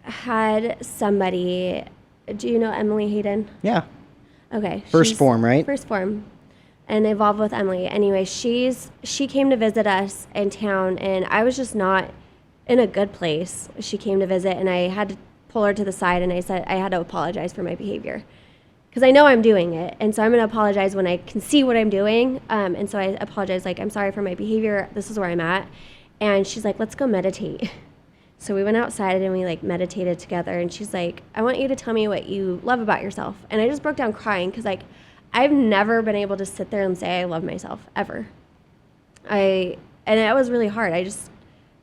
had somebody. Do you know Emily Hayden? Yeah. Okay. First Form, right? First Form, and Evolve with Emily. Anyway, she came to visit us in town, and I was just not in a good place. She came to visit, and I had to pull her to the side, and I said I had to apologize for my behavior, because I know I'm doing it, and so I'm going to apologize when I can see what I'm doing. And so I apologize, like, I'm sorry for my behavior. This is where I'm at. And she's like, let's go meditate. So we went outside and we like meditated together. And she's like, I want you to tell me what you love about yourself. And I just broke down crying, because like I've never been able to sit there and say I love myself ever. And that was really hard.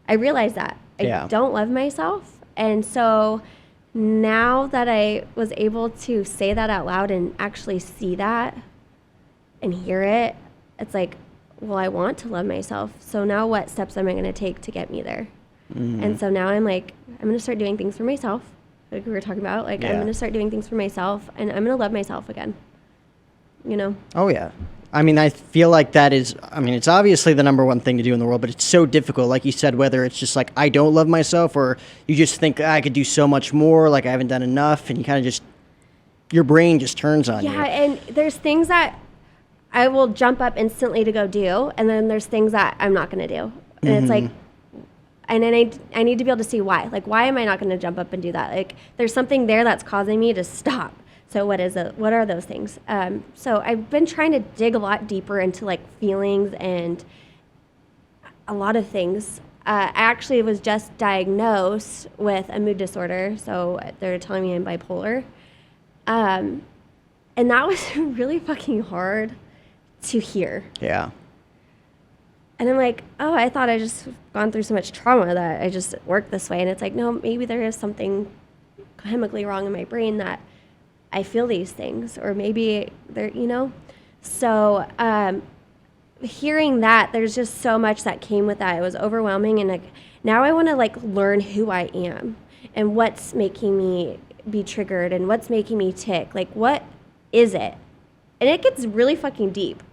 I realized that I don't love myself. And so now that I was able to say that out loud and actually see that and hear it, it's like, well, I want to love myself. So now what steps am I going to take to get me there? And so now I'm like, I'm going to start doing things for myself. Like we were talking about, like I'm going to start doing things for myself, and I'm going to love myself again. You know? Oh, yeah. I mean, I feel like that is, I mean, it's obviously the number one thing to do in the world, but it's so difficult. Like you said, whether it's just like, I don't love myself, or you just think I could do so much more, like I haven't done enough, and you kind of just, your brain just turns on you. Yeah, and there's things that I will jump up instantly to go do, and then there's things that I'm not going to do. And it's like, and then I need to be able to see why. Like, why am I not going to jump up and do that? Like, there's something there that's causing me to stop. So what is it? What are those things? So I've been trying to dig a lot deeper into like feelings and a lot of things. I actually was just diagnosed with a mood disorder. So they're telling me I'm bipolar. And that was really fucking hard to hear. Yeah. And I'm like, oh, I thought I just gone through so much trauma that I just worked this way. And it's like, no, maybe there is something chemically wrong in my brain that I feel these things, or maybe they're, you know. So hearing that, there's just so much that came with that. It was overwhelming, and like now I want to like learn who I am and what's making me be triggered and what's making me tick. Like, what is it? And it gets really fucking deep.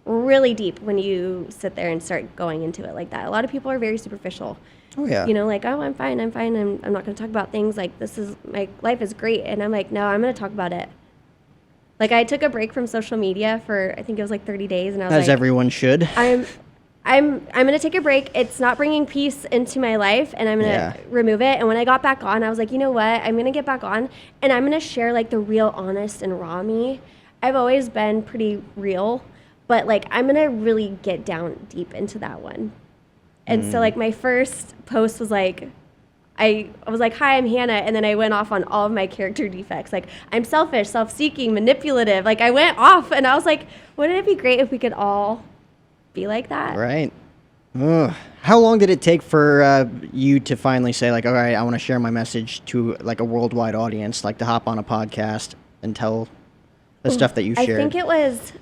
Really deep when you sit there and start going into it like that. A lot of people are very superficial. Oh, yeah. You know, like, oh, I'm fine. I'm not going to talk about things like my life is great. And I'm like, no, I'm going to talk about it. Like, I took a break from social media for, I think it was like 30 days. And I was As like, everyone should. I'm going to take a break. It's not bringing peace into my life, and I'm going to remove it. And when I got back on, I was like, you know what? I'm going to get back on, and I'm going to share like the real, honest, and raw me. I've always been pretty real. But, like, I'm going to really get down deep into that one. And so, like, my first post was, like, I was like, hi, I'm Hannah. And then I went off on all of my character defects. Like, I'm selfish, self-seeking, manipulative. Like, I went off. And I was like, wouldn't it be great if we could all be like that? Right. Ugh. How long did it take for you to finally say, like, all right, I want to share my message to, like, a worldwide audience, like to hop on a podcast and tell the stuff that you shared? I think it was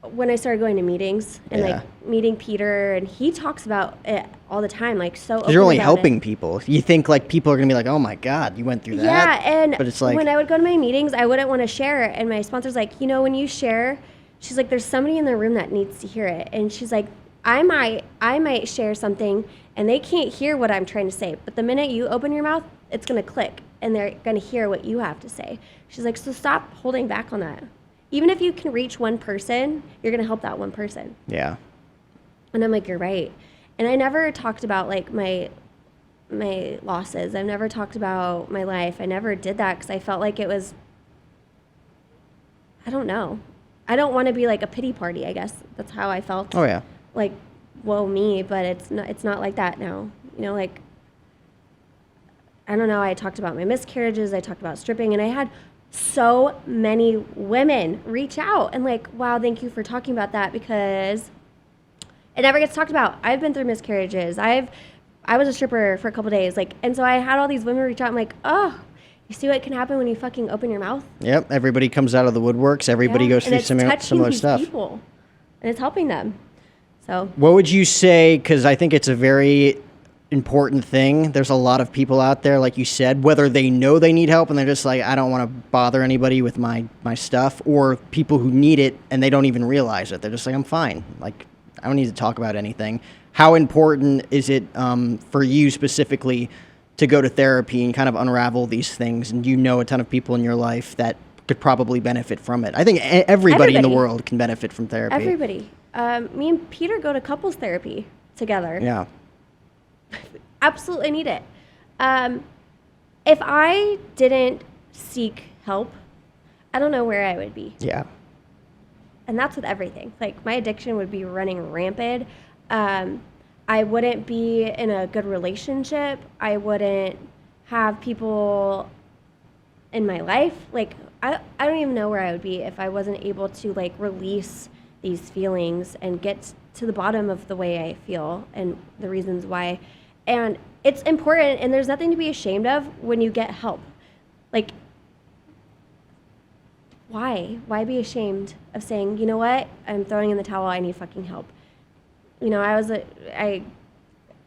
when I started going to meetings and like meeting Peter, and he talks about it all the time, like so open. You're only helping people. You think like people are gonna be like, oh my God, you went through that. Yeah, and but it's like when I would go to my meetings, I wouldn't want to share it, and my sponsor's like, you know, when you share, she's like, there's somebody in the room that needs to hear it, and she's like, I might share something, and they can't hear what I'm trying to say, but the minute you open your mouth, it's gonna click, and they're gonna hear what you have to say. She's like, so stop holding back on that. Even if you can reach one person, you're going to help that one person. Yeah. And I'm like, you're right. And I never talked about like my losses. I've never talked about my life. I never did that because I felt like it was, I don't know. I don't want to be like a pity party, I guess. That's how I felt. Oh, yeah. Like, well, me, but it's not like that now. You know, like, I don't know. I talked about my miscarriages. I talked about stripping, and I had so many women reach out and like, wow, thank you for talking about that, because it never gets talked about. I've been through miscarriages. I was a stripper for a couple days, like, and so I had all these women reach out. I'm like, oh, you see what can happen when you fucking open your mouth? Yep. Everybody comes out of the woodworks. Everybody goes through similar stuff. People, and it's helping them. So what would you say? Because I think it's a very important thing. There's a lot of people out there, like you said, whether they know they need help and they're just like, I don't want to bother anybody with my stuff, or people who need it and they don't even realize it. They're just like, I'm fine. Like, I don't need to talk about anything. How important is it for you specifically to go to therapy and kind of unravel these things? And you know a ton of people in your life that could probably benefit from it. I think everybody in the world can benefit from therapy. Everybody. Me and Peter go to couples therapy together. Yeah. Absolutely need it. If I didn't seek help, I don't know where I would be. Yeah. And that's with everything. Like, my addiction would be running rampant. I wouldn't be in a good relationship. I wouldn't have people in my life. Like, I don't even know where I would be if I wasn't able to like release these feelings and get to the bottom of the way I feel and the reasons why. And it's important, and there's nothing to be ashamed of when you get help. Like, why? Why be ashamed of saying, you know what, I'm throwing in the towel, I need fucking help. You know,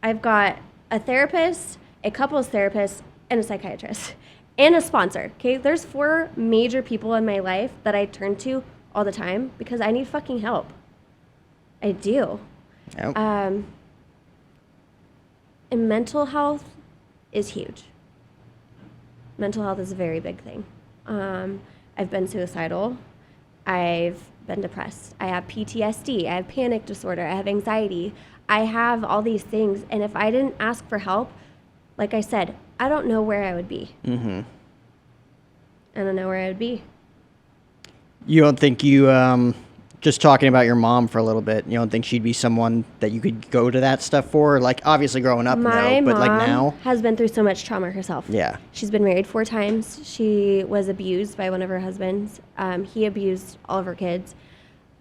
I've got a therapist, a couples therapist, and a psychiatrist, and a sponsor, okay? There's 4 major people in my life that I turn to all the time because I need fucking help. I do. Yep. And mental health is huge. Mental health is a very big thing. I've been suicidal. I've been depressed. I have PTSD. I have panic disorder. I have anxiety. I have all these things. And if I didn't ask for help, like I said, I don't know where I would be. Mm-hmm. I don't know where I would be. You don't think you, just talking about your mom for a little bit, you don't think she'd be someone that you could go to that stuff for? Like, obviously growing up, My no, but like mom now? has been through so much trauma herself. Yeah. She's been married 4 times. She was abused by one of her husbands. He abused all of her kids.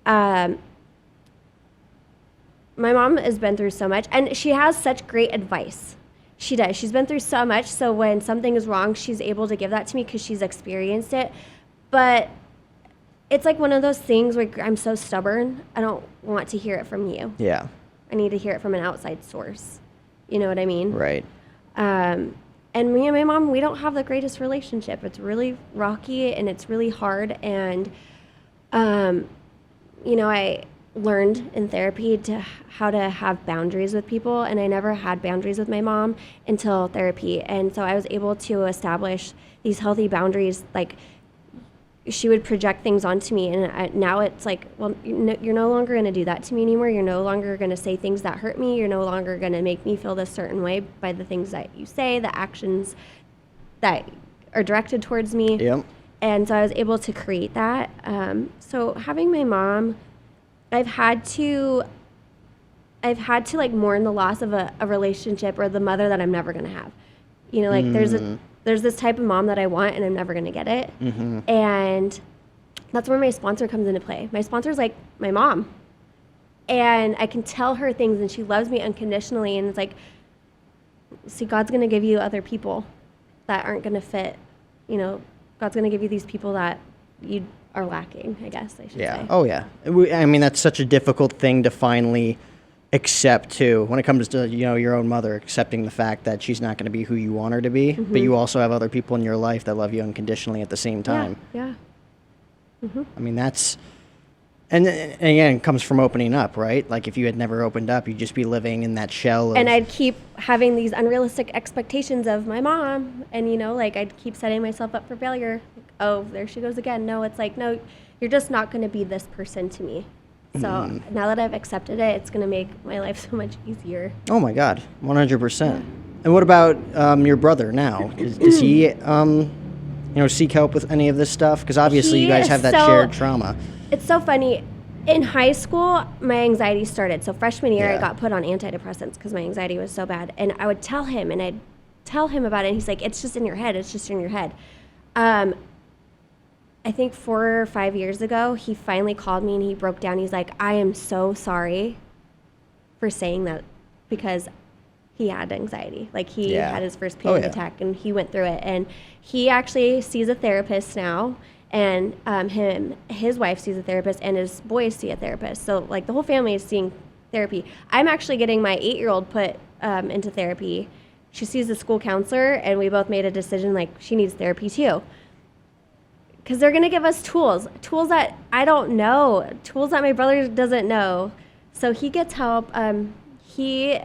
My mom has been through so much, and she has such great advice. She does. She's been through so much, so when something is wrong, she's able to give that to me because she's experienced it. But it's like one of those things where I'm so stubborn, I don't want to hear it from you. Yeah. I need to hear it from an outside source. You know what I mean? Right. And me and my mom, we don't have the greatest relationship. It's really rocky and it's really hard. And, you know, I learned in therapy how to have boundaries with people, and I never had boundaries with my mom until therapy. And so I was able to establish these healthy boundaries. Like, she would project things onto me, and now it's like, well, you're no longer going to do that to me anymore. You're no longer going to say things that hurt me. You're no longer going to make me feel this certain way by the things that you say, the actions that are directed towards me. Yep. And so I was able to create that. So having my mom, I've had to like mourn the loss of a relationship or the mother that I'm never going to have. You know, like there's this type of mom that I want, and I'm never going to get it. Mm-hmm. And that's where my sponsor comes into play. My sponsor's like my mom. And I can tell her things, and she loves me unconditionally. And it's like, see, God's going to give you other people that aren't going to fit. You know, God's going to give you these people that you are lacking, I guess I should say. Oh, yeah. I mean, that's such a difficult thing to finally accept too, when it comes to, you know, your own mother, accepting the fact that she's not going to be who you want her to be, but you also have other people in your life that love you unconditionally at the same time. Yeah. Mm-hmm. I mean, that's, and again, it comes from opening up, right? Like, if you had never opened up, you'd just be living in that shell of, and I'd keep having these unrealistic expectations of my mom, and, you know, like, I'd keep setting myself up for failure. Like, oh, there she goes again. No, it's like, no, you're just not going to be this person to me. So now that I've accepted it, it's going to make my life so much easier. Oh my God, 100%. Yeah. And what about your brother now? Does he, you know, seek help with any of this stuff? Because obviously you guys have that shared trauma. It's so funny. In high school, my anxiety started. So freshman year, I got put on antidepressants because my anxiety was so bad. And I would tell him, and I'd tell him about it. And he's like, it's just in your head. It's just in your head. I think 4 or 5 years ago, he finally called me and he broke down. He's like, I am so sorry for saying that, because he had anxiety. Like, he had his first panic attack, and he went through it. And he actually sees a therapist now, and his wife sees a therapist, and his boys see a therapist. So, like, the whole family is seeing therapy. I'm actually getting my 8-year-old put into therapy. She sees a school counselor, and we both made a decision, like, she needs therapy too. Because they're going to give us tools that I don't know, tools that my brother doesn't know. So he gets help. He's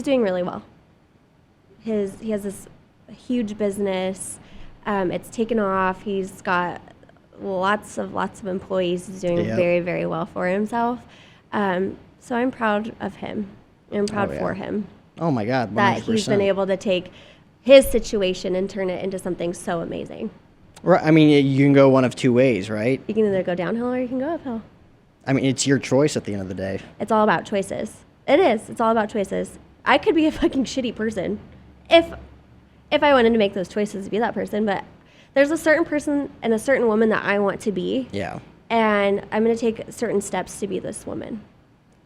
doing really well. He has this huge business. It's taken off. He's got lots of employees. He's doing very, very well for himself. So I'm proud of him. I'm proud for him. Oh my God, 100%. That he's been able to take his situation and turn it into something so amazing. Right. I mean, you can go one of 2 ways, right? You can either go downhill or you can go uphill. I mean, it's your choice at the end of the day. It's all about choices. It is. It's all about choices. I could be a fucking shitty person if I wanted to make those choices to be that person, but there's a certain person and a certain woman that I want to be. Yeah. And I'm going to take certain steps to be this woman.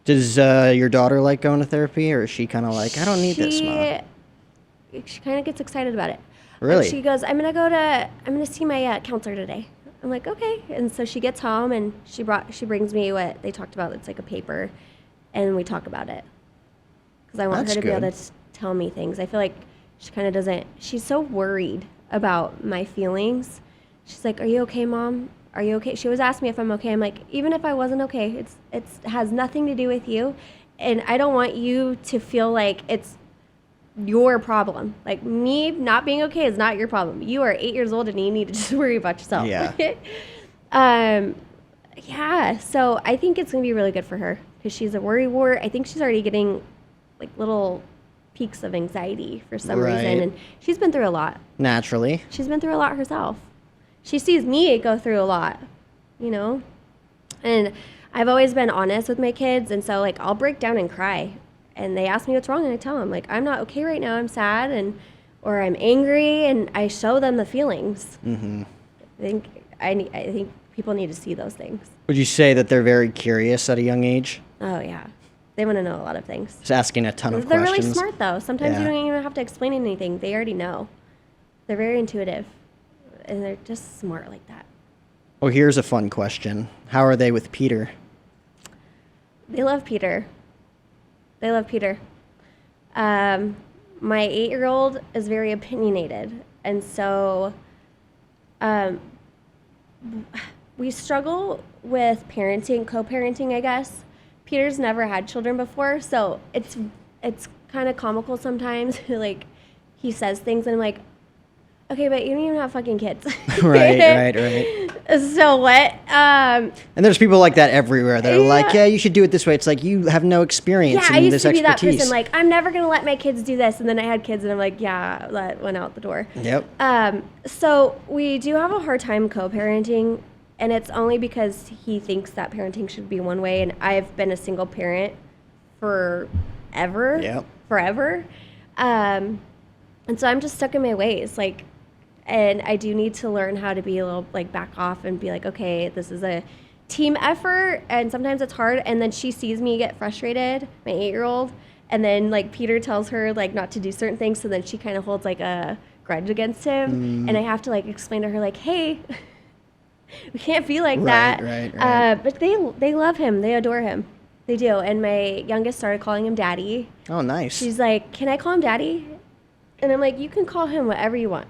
Does your daughter like going to therapy, or is she kind of like, I don't need this, Mom? She kind of gets excited about it. Really? Like she goes, I'm going to see my counselor today. I'm like, okay. And so she gets home and she brings me what they talked about. It's like a paper, and we talk about it. Because I want her to be able to tell me things. I feel like she kind of doesn't. She's so worried about my feelings. She's like, are you okay, Mom? Are you okay? She always asks me if I'm okay. I'm like, even if I wasn't okay, it has nothing to do with you. And I don't want you to feel like it's your problem. Like, me not being okay is not your problem. You are 8 years old and you need to just worry about yourself. Yeah. Yeah. So I think it's going to be really good for her because she's a worry wart. I think she's already getting like little peaks of anxiety for some reason. And she's been through a lot. Naturally. She's been through a lot herself. She sees me go through a lot, you know? And I've always been honest with my kids. And so, like, I'll break down and cry. And they ask me what's wrong, and I tell them, like, I'm not okay right now. I'm sad, or I'm angry, and I show them the feelings. Mm-hmm. I think people need to see those things. Would you say that they're very curious at a young age? Oh, yeah. They want to know a lot of things. Just asking a ton of They're questions. really smart, though. Sometimes you don't even have to explain anything. They already know. They're very intuitive. And they're just smart like that. Oh, here's a fun question. How are they with Peter? They love Peter. They love Peter. My 8-year-old is very opinionated. And so we struggle with parenting, co-parenting, I guess. Peter's never had children before, so it's kind of comical sometimes. Like, he says things, and I'm like, okay, but you don't even have fucking kids. Right. So what? And there's people like that everywhere. They're like, yeah, you should do it this way. It's like, you have no experience in this expertise. Yeah, I used to be that person. Like, I'm never going to let my kids do this. And then I had kids, and I'm like, yeah, that went out the door. Yep. So we do have a hard time co-parenting, and it's only because he thinks that parenting should be one way, and I've been a single parent forever. Yep. Forever. And so I'm just stuck in my ways. Like, and I do need to learn how to be a little, like, back off and be like, okay, this is a team effort, and sometimes it's hard. And then she sees me get frustrated, my 8-year-old, and then, like, Peter tells her, like, not to do certain things, so then she kind of holds, like, a grudge against him. And I have to, like, explain to her, like, hey, we can't be like that. Right. But they love him. They adore him. They do. And my youngest started calling him Daddy. Oh, nice. She's like, can I call him Daddy? And I'm like, you can call him whatever you want.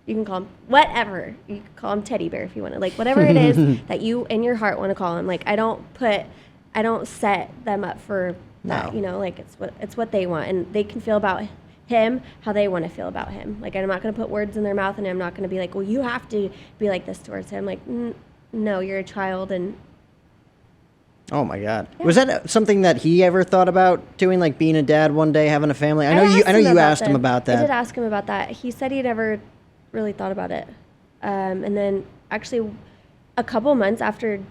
You can call him whatever. You can call him Teddy Bear if you want to. Like, whatever it is that you in your heart want to call him. Like, I don't set them up for that. You know, like, it's what they want, and they can feel about him how they want to feel about him. Like, I'm not going to put words in their mouth, and I'm not going to be like, well, you have to be like this towards him. Like, no, you're a child, and oh my God. Yeah. Was that something that he ever thought about doing, like being a dad one day, having a family? I know you asked him about that. I did ask him about that. He said he never really thought about it. And then actually a couple months after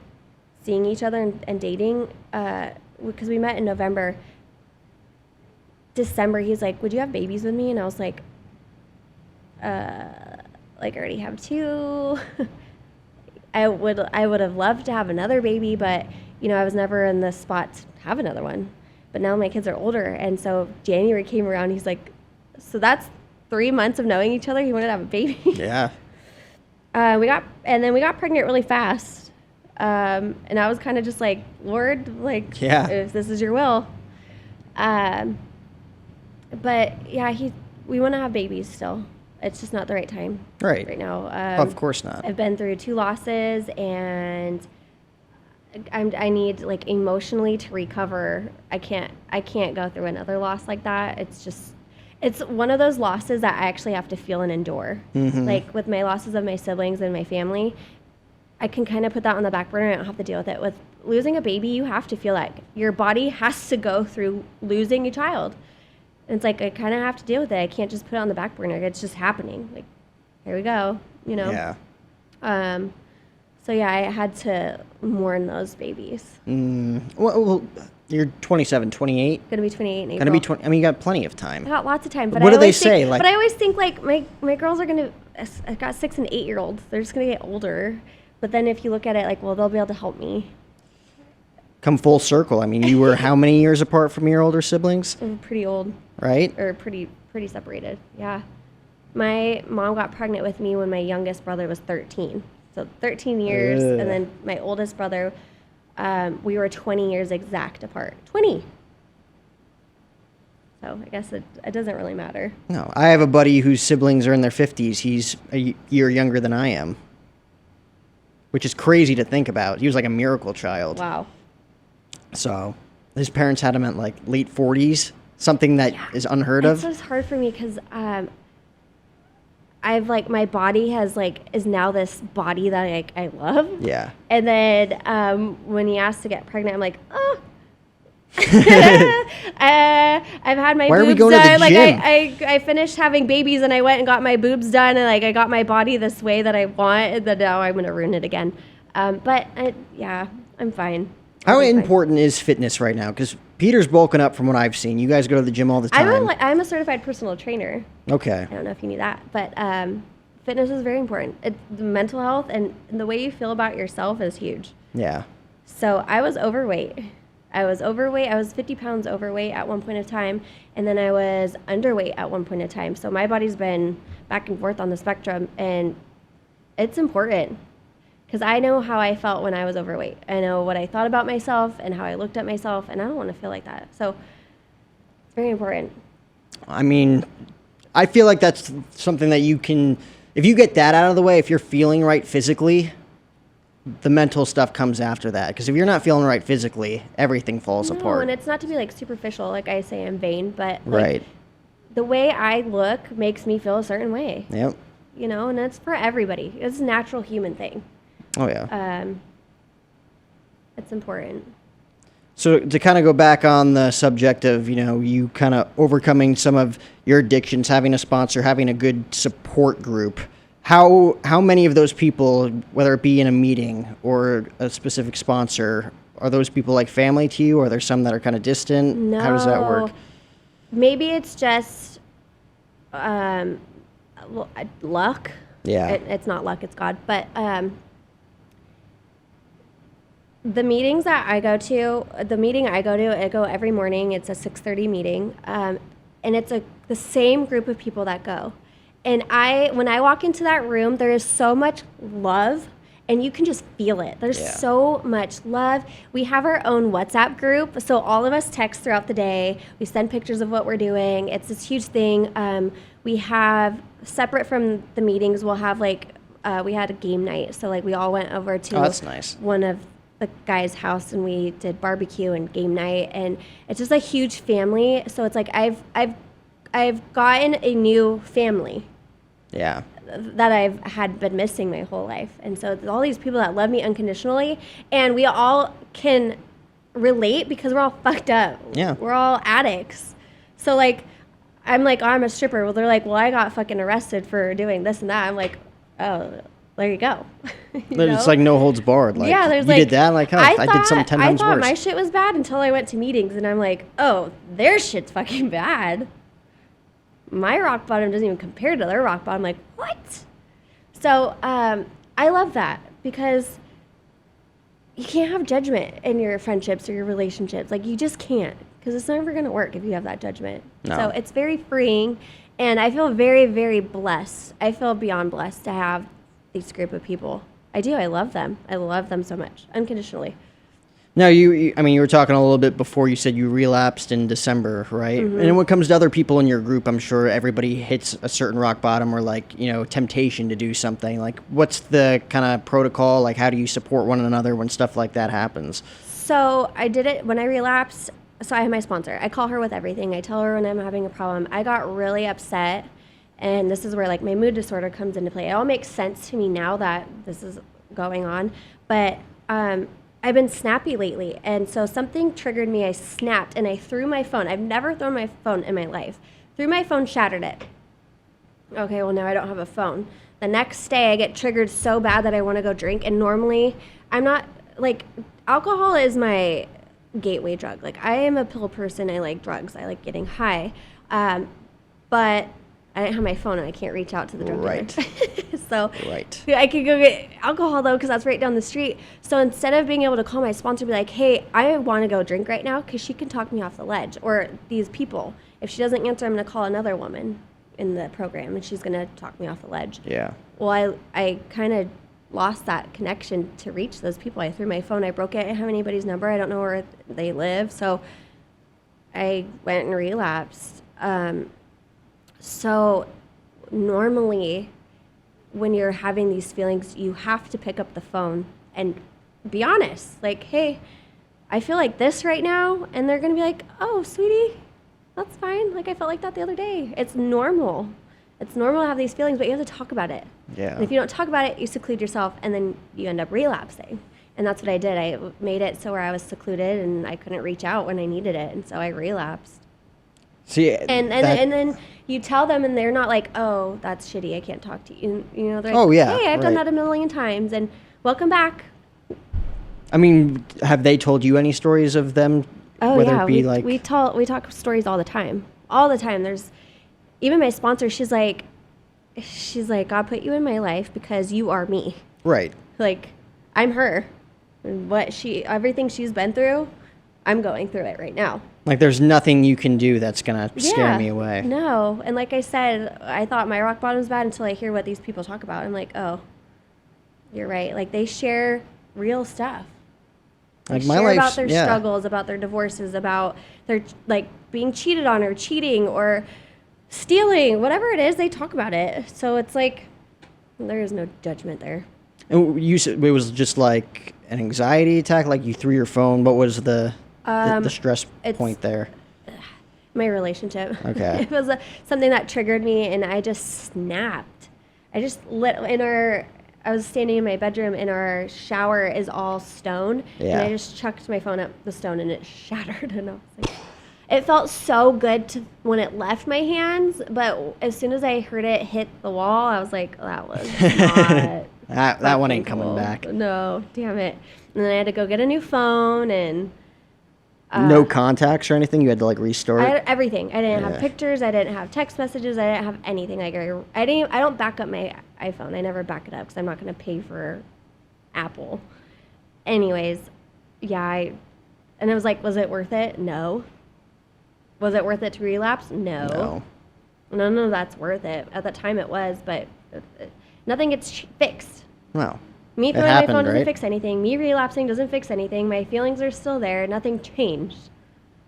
seeing each other and dating, because we met in November, December, he's like, would you have babies with me? And I was like, I already have 2. I would have loved to have another baby, but, you know, I was never in the spot to have another one. But now my kids are older, and so January came around, he's like, so that's 3 months of knowing each other, he wanted to have a baby. Yeah. We got pregnant really fast. And I was kind of just like, Lord, like, if this is your will. But yeah, we want to have babies still. It's just not the right time. Right now. Of course not. I've been through 2 losses, and I need, like, emotionally to recover. I can't go through another loss like that. It's one of those losses that I actually have to feel and endure. Mm-hmm. Like, with my losses of my siblings and my family, I can kind of put that on the back burner. I don't have to deal with it. With losing a baby, you have to feel like your body has to go through losing a child. And it's like, I kind of have to deal with it. I can't just put it on the back burner. It's just happening. Like, here we go, you know? Yeah. So, yeah, I had to mourn those babies. Well, you're 27, 28? Going to be 28 in April. Going to be 20. I mean, you got plenty of time. I got lots of time. But what do they say? But I always think, like, my girls are going to, I've got 6 and 8-year-olds. They're just gonna get older. But then if you look at it like, well, they'll be able to help me. Come full circle. I mean, you were how many years apart from your older siblings? I'm pretty old. Right? Or pretty separated. Yeah. My mom got pregnant with me when my youngest brother was 13. So 13 years. Ugh. And then my oldest brother, we were 20 years exact apart. 20. So I guess it doesn't really matter. No. I have a buddy whose siblings are in their 50s. He's a year younger than I am, which is crazy to think about. He was like a miracle child. Wow. So his parents had him at like late 40s, something that is unheard of. It's just hard for me because I've like my body is now this body that I love. Yeah. And then when he asked to get pregnant, I'm like, oh. I've had my Why are we boobs going to the done. Like gym? I finished having babies and I went and got my boobs done and like I got my body this way that I want, and then now I'm gonna ruin it again. But I'm fine. How I'm fine. important is fitness right now? Because Peter's bulking up from what I've seen. You guys go to the gym all the time. I'm a certified personal trainer. Okay. I don't know if you knew that, but fitness is very important. The mental health and the way you feel about yourself is huge. Yeah. So I was overweight. I was 50 pounds overweight at one point in time, and then I was underweight at one point in time. So my body's been back and forth on the spectrum, and it's important because I know how I felt when I was overweight. I know what I thought about myself and how I looked at myself, and I don't want to feel like that. So it's very important. I mean, I feel like that's something that you can, if you get that out of the way, if you're feeling right physically, the mental stuff comes after that. Because if you're not feeling right physically, everything falls apart. And it's not to be like superficial, like I say I'm vain, but like, Right. the way I look makes me feel a certain way. Yep. You know, and it's for everybody. It's a natural human thing. Oh, yeah. It's important. So to kind of go back on the subject of, you kind of overcoming some of your addictions, having a sponsor, having a good support group, how many of those people, whether it be in a meeting or a specific sponsor, are those people like family to you, or are there some that are kind of distant? No. How does that work? Maybe it's just luck. Yeah. It's not luck, it's God. But the meetings that I go to, I go every morning. It's a 6:30 meeting, and it's the same group of people that go. And when I walk into that room, there is so much love, and you can just feel it. There's so much love. We have our own WhatsApp group, so all of us text throughout the day. We send pictures of what we're doing. It's this huge thing. We have, separate from the meetings, we'll have we had a game night. So we all went over to that's nice. One of the guy's house and we did barbecue and game night, and it's just a huge family. So it's like I've gotten a new family. Yeah. That I've had been missing my whole life. And so all these people that love me unconditionally, and we all can relate because we're all fucked up. Yeah. We're all addicts. So I'm like, oh, I'm a stripper. Well, they're like, well, I got fucking arrested for doing this and that. I'm like, oh, there you go. It's like no holds barred. Like, yeah, there's you did that? Like, I did something 10 times I thought worse. my shit was bad until I went to meetings, and I'm like, oh, their shit's fucking bad. My rock bottom doesn't even compare to their rock bottom. Like, what? So I love that because you can't have judgment in your friendships or your relationships. Like, you just can't, because it's never going to work if you have that judgment. No. So it's very freeing, and I feel very, very blessed. I feel beyond blessed to have this group of people. I do. I love them. I love them so much, unconditionally. Now, you were talking a little bit before. You said you relapsed in December, right? Mm-hmm. And when it comes to other people in your group, I'm sure everybody hits a certain rock bottom or temptation to do something. Like, what's the kind of protocol? Like, how do you support one another when stuff like that happens? So I did it when I relapsed. So I have my sponsor. I call her with everything. I tell her when I'm having a problem. I got really upset, and this is where my mood disorder comes into play. It all makes sense to me now that this is going on, but I've been snappy lately, and so something triggered me. I snapped, and I threw my phone. I've never thrown my phone in my life. Threw my phone, shattered it. Okay, well, now I don't have a phone. The next day, I get triggered so bad that I want to go drink, and normally, I'm not, alcohol is my gateway drug. I am a pill person. I like drugs. I like getting high. But I didn't have my phone and I can't reach out to the drug Right. dealer. So Right. I could go get alcohol though because that's right down the street. So instead of being able to call my sponsor and be like, hey, I want to go drink right now because she can talk me off the ledge, or these people, if she doesn't answer, I'm going to call another woman in the program and she's going to talk me off the ledge. Yeah. Well, I kind of lost that connection to reach those people. I threw my phone, I broke it, I didn't have anybody's number, I don't know where they live. So I went and relapsed. So normally when you're having these feelings, you have to pick up the phone and be honest. Like, hey, I feel like this right now. And they're going to be like, oh, sweetie, that's fine. Like, I felt like that the other day. It's normal. It's normal to have these feelings, but you have to talk about it. Yeah. And if you don't talk about it, you seclude yourself, and then you end up relapsing. And that's what I did. I made it so where I was secluded, and I couldn't reach out when I needed it, and so I relapsed. See, And then you tell them, and they're not like, oh, that's shitty, I can't talk to you. You know, they're like, oh yeah, hey, I've done right. that a million times, and welcome back. I mean, have they told you any stories of them? Oh whether yeah, it be we talk stories all the time. All the time. There's even my sponsor, she's like, God put you in my life because you are me. Right. Like, I'm her. And everything she's been through, I'm going through it right now. Like, there's nothing you can do that's gonna scare me away. No. And like I said, I thought my rock bottom was bad until I hear what these people talk about. I'm like, oh, you're right. Like, they share real stuff. They Like, my share life's, about their yeah. struggles, about their divorces, about their, like, being cheated on or cheating or stealing, whatever it is, they talk about it. So it's like, there is no judgment there. And you said it was just like an anxiety attack, like you threw your phone. What was the stress point there? My relationship. Okay. It was something that triggered me, and I just snapped. I just I was standing in my bedroom, and our shower is all stone, and Yeah. I just chucked my phone up the stone, and it shattered, and I was like, it felt so good when it left my hands, but as soon as I heard it hit the wall, I was like, that was not that one ain't cool. coming back. No, damn it. And then I had to go get a new phone, and No contacts or anything. You had to like restore I it. had everything. I didn't Yeah. have pictures. I didn't have text messages. I didn't have anything. Like, I don't back up my iPhone. I never back it up because I'm not going to pay for Apple. Anyways, yeah. And I was like, was it worth it? No. Was it worth it to relapse? No. None of that's worth it. At the time, it was, but nothing gets fixed. No. Me It throwing my happened, phone doesn't right? fix anything. Me relapsing doesn't fix anything. My feelings are still there. Nothing changed.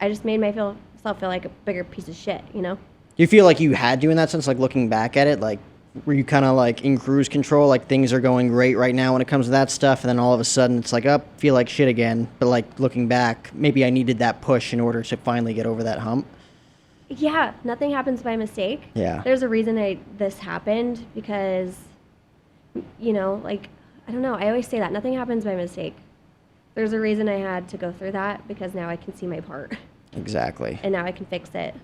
I just made myself feel like a bigger piece of shit, you know? Do you feel like you had to in that sense, like looking back at it? Like, were you kind of like in cruise control, like things are going great right now when it comes to that stuff, and then all of a sudden it's like, up, feel like shit again. But like looking back, maybe I needed that push in order to finally get over that hump. Yeah, nothing happens by mistake. Yeah. There's a reason this happened because, you know, like, I don't know. I always say that. Nothing happens by mistake. There's a reason I had to go through that because now I can see my part. Exactly. And now I can fix it.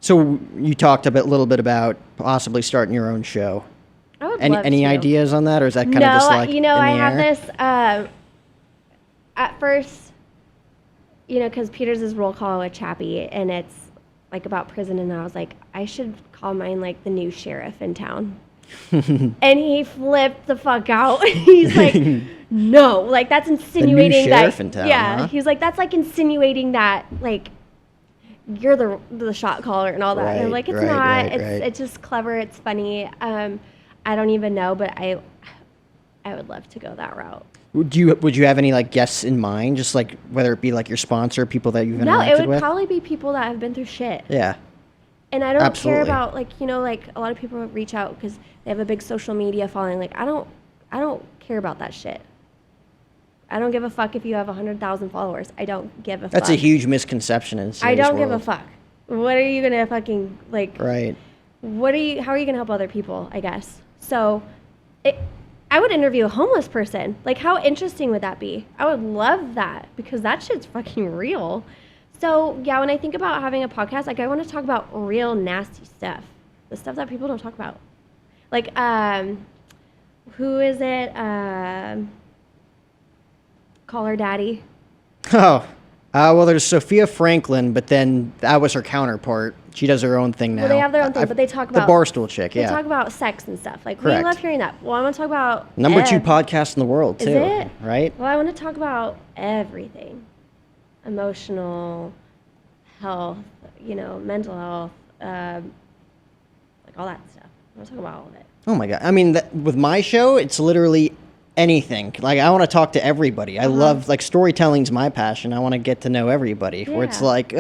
So you talked a little bit about possibly starting your own show. I would love Any to. ideas on that, or is that kind of just like you know, in the I have air? this, at first, you know, because Peter's is roll call with Chappie, and it's like about prison, and I was like, I should call mine like the new sheriff in town. And he flipped the fuck out. He's like, no, like that's insinuating sheriff that. in town, Yeah, huh? he's like, that's like insinuating that like you're the shot caller and all that. And I'm Right, like, it's right, not. right, It's right. it's just clever. It's funny. I don't even know, but I would love to go that route. Would you have any like guests in mind, just like whether it be like your sponsor, people that you've interacted No, it would with? probably be people that have been through shit. Yeah. And I don't Absolutely. care about like, you know, like a lot of people reach out because they have a big social media following. Like I don't care about that shit. I don't give a fuck if you have 100,000 followers. I don't give a fuck. That's a huge misconception in today's I don't give a world. fuck. What are you gonna fucking like? Right. How are you gonna help other people? I guess. So, I would interview a homeless person. Like, how interesting would that be? I would love that because that shit's fucking real. So yeah, when I think about having a podcast, like I want to talk about real nasty stuff, the stuff that people don't talk about. Like, who is it? Call Her Daddy. Oh, Well, there's Sophia Franklin, but then that was her counterpart. She does her own thing now. Well, they have their own thing, but they talk about... The Barstool chick, They talk about sex and stuff. Like, Correct. we love hearing that. Well, I want to talk about... Number 2 podcast in the world, too. Is it? Right? Well, I want to talk about everything. Emotional health, mental health, like all that stuff. I want to talk about all of it. Oh, my God. I mean, with my show, it's literally anything. Like, I want to talk to everybody. I love, like, storytelling's my passion. I want to get to know everybody. Where it's like,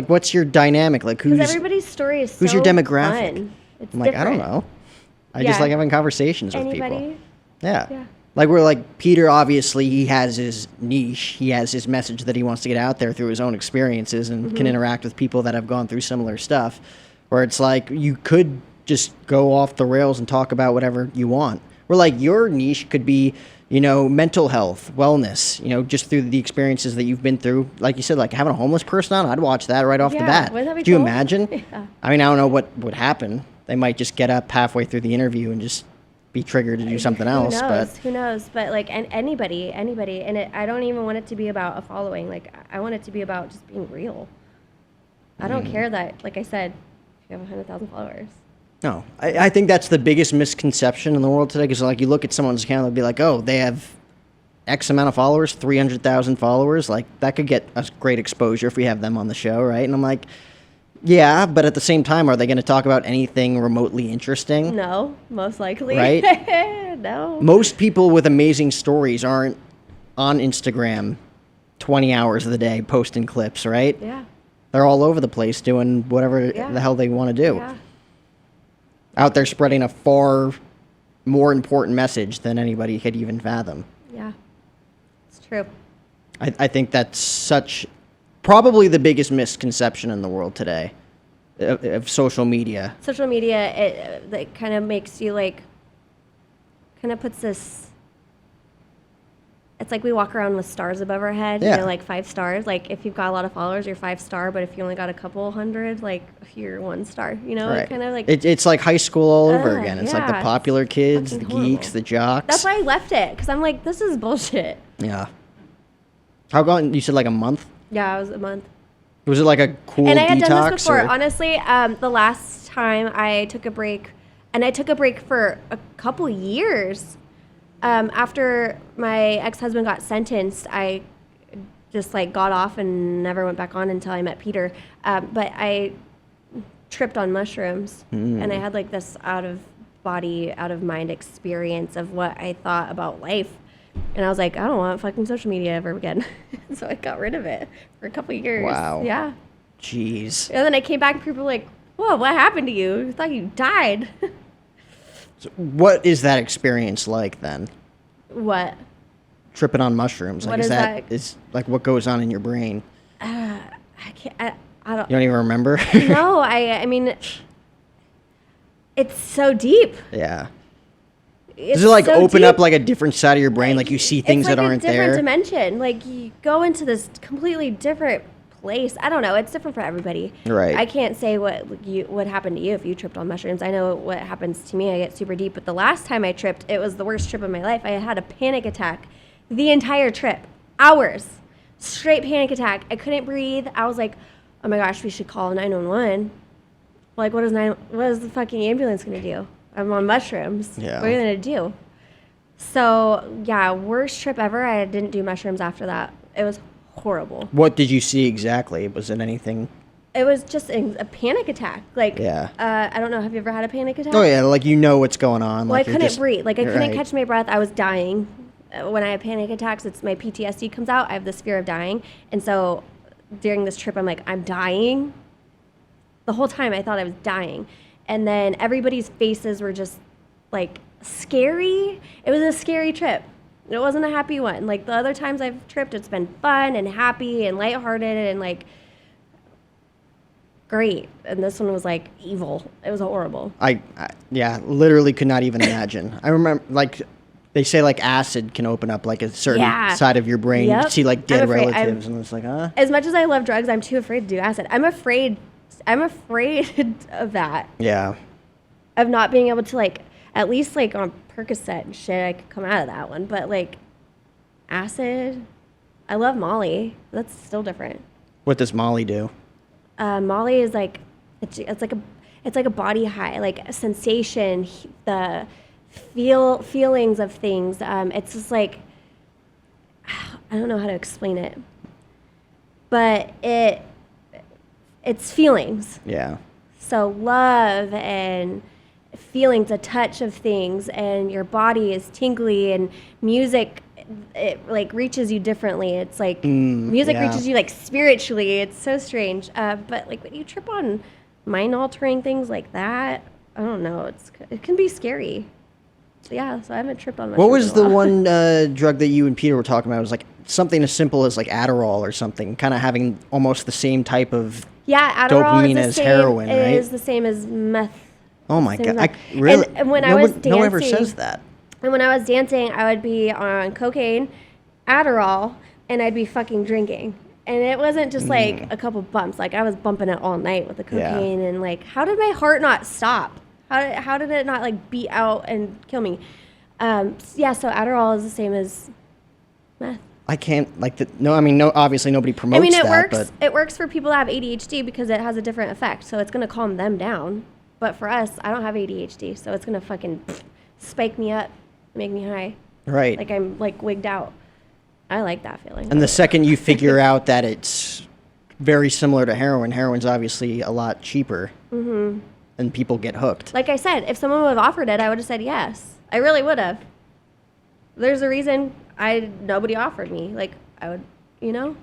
what's your dynamic? Like, because everybody's story is who's so your demographic? fun. It's I'm like, different. I don't know. I just like having conversations with people. Anybody? Yeah. Like, we're like, Peter, obviously, he has his niche. He has his message that he wants to get out there through his own experiences and can interact with people that have gone through similar stuff. Where it's like, you could just go off the rails and talk about whatever you want. Where, like, your niche could be, mental health, wellness, just through the experiences that you've been through. Like you said, like, having a homeless person on, I'd watch that right off the bat. Wouldn't that be Could you cool? imagine? Yeah. I mean, I don't know what would happen. They might just get up halfway through the interview and just be triggered to do something else. Who knows? But like, anybody, and I don't even want it to be about a following. Like, I want it to be about just being real. I don't care that, like I said, you have 100,000 followers. No, I think that's the biggest misconception in the world today. Because like, you look at someone's account, they'll be like, "Oh, they have X amount of followers, 300,000 followers." Like, that could get us great exposure if we have them on the show, right? And I'm like, yeah, but at the same time, are they going to talk about anything remotely interesting? No, most likely. Right? No. Most people with amazing stories aren't on Instagram 20 hours of the day posting clips, right? Yeah. They're all over the place doing whatever the hell they want to do. Yeah. Out there spreading a far more important message than anybody could even fathom. Yeah. It's true. I think that's probably the biggest misconception in the world today of social media. Social media, it kind of makes you kind of puts this, it's like we walk around with stars above our head, like 5 stars. Like, if you've got a lot of followers, you're 5-star, but if you only got a couple hundred, like, you're 1 star, Right. Kind of like... It's like high school all over again. It's like the yeah, popular kids, the fucking geeks, horrible. the jocks. That's why I left it, because I'm like, this is bullshit. Yeah. How long? You said like a month? Yeah, it was a month. Was it like a cool And I had detox? done this before. Or? Honestly, the last time I took a break, and I took a break for a couple years, after my ex-husband got sentenced, I just got off and never went back on until I met Peter. But I tripped on mushrooms, and I had this out of body, out of mind experience of what I thought about life. And I was like, I don't want fucking social media ever again. So I got rid of it for a couple of years. Wow. Yeah. Jeez. And then I came back and people were like, whoa, what happened to you? I thought you died. So what is that experience like then? What? Tripping on mushrooms. What is is that that? is like what goes on in your brain? I can't, I don't You don't even remember? No, I mean, it's so deep. Yeah. It's Does it so open deep. up like a different side of your brain? Like you see things it's that aren't a different there? dimension. Like, you go into this completely different place. I don't know. It's different for everybody. Right. I can't say what happened to you if you tripped on mushrooms. I know what happens to me. I get super deep. But the last time I tripped, it was the worst trip of my life. I had a panic attack the entire trip. Hours. Straight panic attack. I couldn't breathe. I was like, oh my gosh, we should call 911. Like, what is the fucking ambulance going to do? I'm on mushrooms. Yeah. What are you going to do? So, yeah, worst trip ever. I didn't do mushrooms after that. It was horrible. What did you see exactly? Was it anything? It was just a panic attack. Like, Yeah. I don't know. Have you ever had a panic attack? Oh yeah, like you know what's going on. Well, Like I you're couldn't breathe. Like, I couldn't right. catch my breath. I was dying. When I have panic attacks, it's my PTSD comes out. I have this fear of dying. And so during this trip, I'm like, I'm dying. The whole time I thought I was dying. And then everybody's faces were just scary. It was a scary trip. It wasn't a happy one. Like the other times I've tripped, it's been fun and happy and lighthearted and great. And this one was evil. It was horrible. I literally could not even imagine. I remember they say acid can open up a certain side of your brain. Yep. You see dead I'm afraid. relatives, and it's huh? As much as I love drugs, I'm too afraid to do acid. I'm afraid of that. Yeah. Of not being able to at least on Percocet and shit, I could come out of that one. But acid, I love Molly. That's still different. What does Molly do? Molly is like it's like a body high, like a sensation, the feelings of things. It's just like I don't know how to explain it, but it's feelings. Yeah. So love and feelings, a touch of things, and your body is tingly, and music, it like reaches you differently. It's like music reaches you like spiritually. It's so strange. But like when you trip on mind altering things like that, I don't know. It can be scary. So yeah, so I haven't tripped on mushrooms. What was the one drug that you and Peter were talking about? It was like something as simple as like Adderall or something, kind of having almost the same type of Adderall dopamine as heroin, right? It is the same as meth. Oh my God. Really? And when I was dancing, no one ever says that. And when I was dancing, I would be on cocaine, Adderall, and I'd be fucking drinking. And it wasn't just like a couple bumps. Like I was bumping it all night with the cocaine. And like, how did my heart not stop? How did it not like beat out and kill me? So Adderall is the same as meth. I can't no, obviously nobody promotes that. Works. It works for people that have ADHD because it has a different effect. So it's going to calm them down. But for us, I don't have ADHD, so it's going to fucking spike me up, make me high. Right. Like I'm like wigged out. I like that feeling. And the second you figure out that it's very similar to heroin's obviously a lot cheaper. Mm-hmm. And people get hooked. Like I said, if someone would have offered it, I would have said yes. I really would have. There's a reason nobody offered me. Like I would, you know?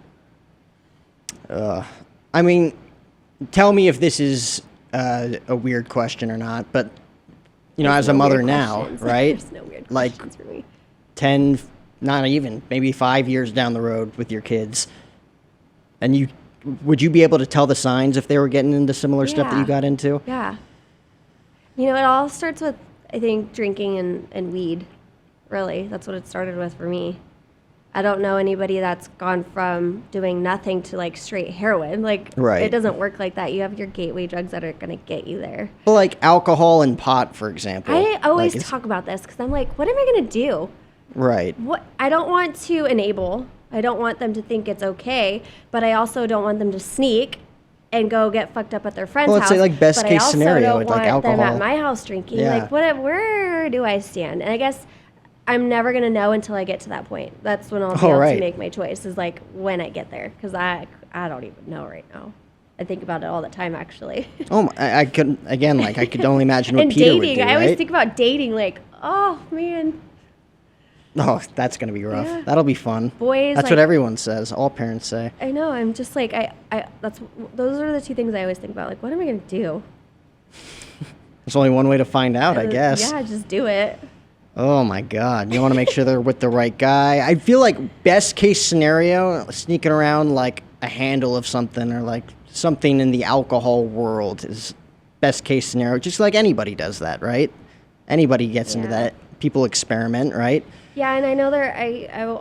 I mean, tell me if this is a weird question or not, but you know, as a mother now, right? There's no weird like questions for me. 10, not even, maybe 5 years down the road with your kids, and would you be able to tell the signs if they were getting into similar stuff that you got into? Yeah. You know, it all starts with, I think, drinking and weed. Really, that's what it started with for me. I don't know anybody that's gone from doing nothing to like straight heroin. Like, It doesn't work like that. You have your gateway drugs that are going to get you there. Well, like alcohol and pot, for example. I always talk about this because I'm like, what am I going to do? Right. I don't want to enable. I don't want them to think it's okay, but I also don't want them to sneak and go get fucked up at their friend's house. Well, it's like best case scenario. But like I also don't alcohol. want them at my house drinking. Yeah. Like, where do I stand? And I guess I'm never going to know until I get to that point. That's when I'll be able to make my choice, is like when I get there. Because I don't even know right now. I think about it all the time, actually. I could only imagine what Peter would do, right? I always think about dating, like, oh, man. Oh, that's going to be rough. Yeah. That'll be fun. Boys. That's what everyone says. All parents say. I know. I'm just like, those are the two things I always think about. Like, what am I going to do? There's only one way to find out, I guess. Yeah, just do it. Oh, my God. You want to make sure they're with the right guy. I feel like best case scenario, sneaking around like a handle of something or like something in the alcohol world is best case scenario. Just like anybody does that, right? Anybody gets into that. People experiment, right? Yeah, and I know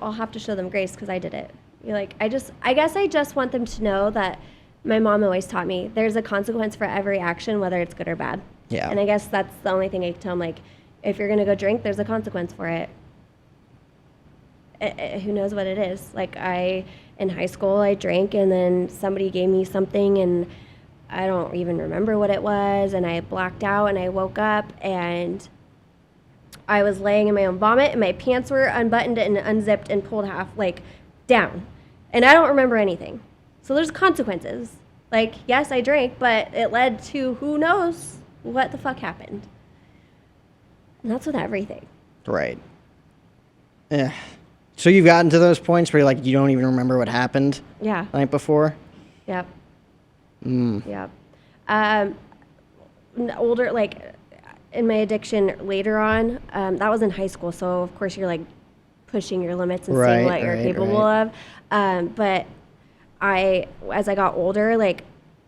I'll have to show them grace because I did it. You're like, I guess I just want them to know that my mom always taught me there's a consequence for every action, whether it's good or bad. Yeah. And I guess that's the only thing I can tell them. Like, if you're going to go drink, there's a consequence for it. Who knows what it is? Like, in high school, I drank, and then somebody gave me something, and I don't even remember what it was, and I blacked out, and I woke up, and I was laying in my own vomit, and my pants were unbuttoned and unzipped and pulled half, like, down. And I don't remember anything. So there's consequences. Like, yes, I drank, but it led to who knows what the fuck happened. And that's with everything. Right. Yeah. So you've gotten to those points where you don't even remember what happened? Yeah. The night before? Yep. Yep. Older, like, in my addiction later on, that was in high school, so of course you're like pushing your limits and seeing what you're capable of. But as I got older, like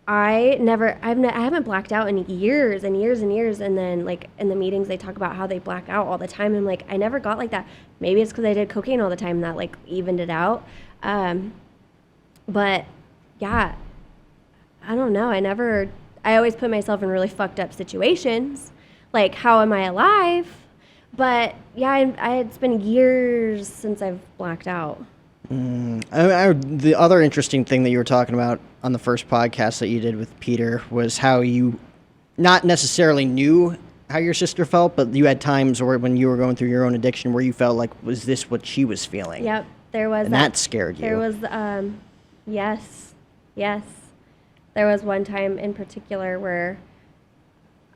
I haven't blacked out in years and years and years. And then like in the meetings, they talk about how they black out all the time. I'm like, I never got like that. Maybe it's because I did cocaine all the time that like evened it out. But yeah, I don't know. I always put myself in really fucked up situations. Like, how am I alive? But yeah, it's been years since I've blacked out. The other interesting thing that you were talking about on the first podcast that you did with Peter was how you not necessarily knew how your sister felt, but you had times where when you were going through your own addiction where you felt like, was this what she was feeling? Yep, there was and that scared you. There was, yes. There was one time in particular where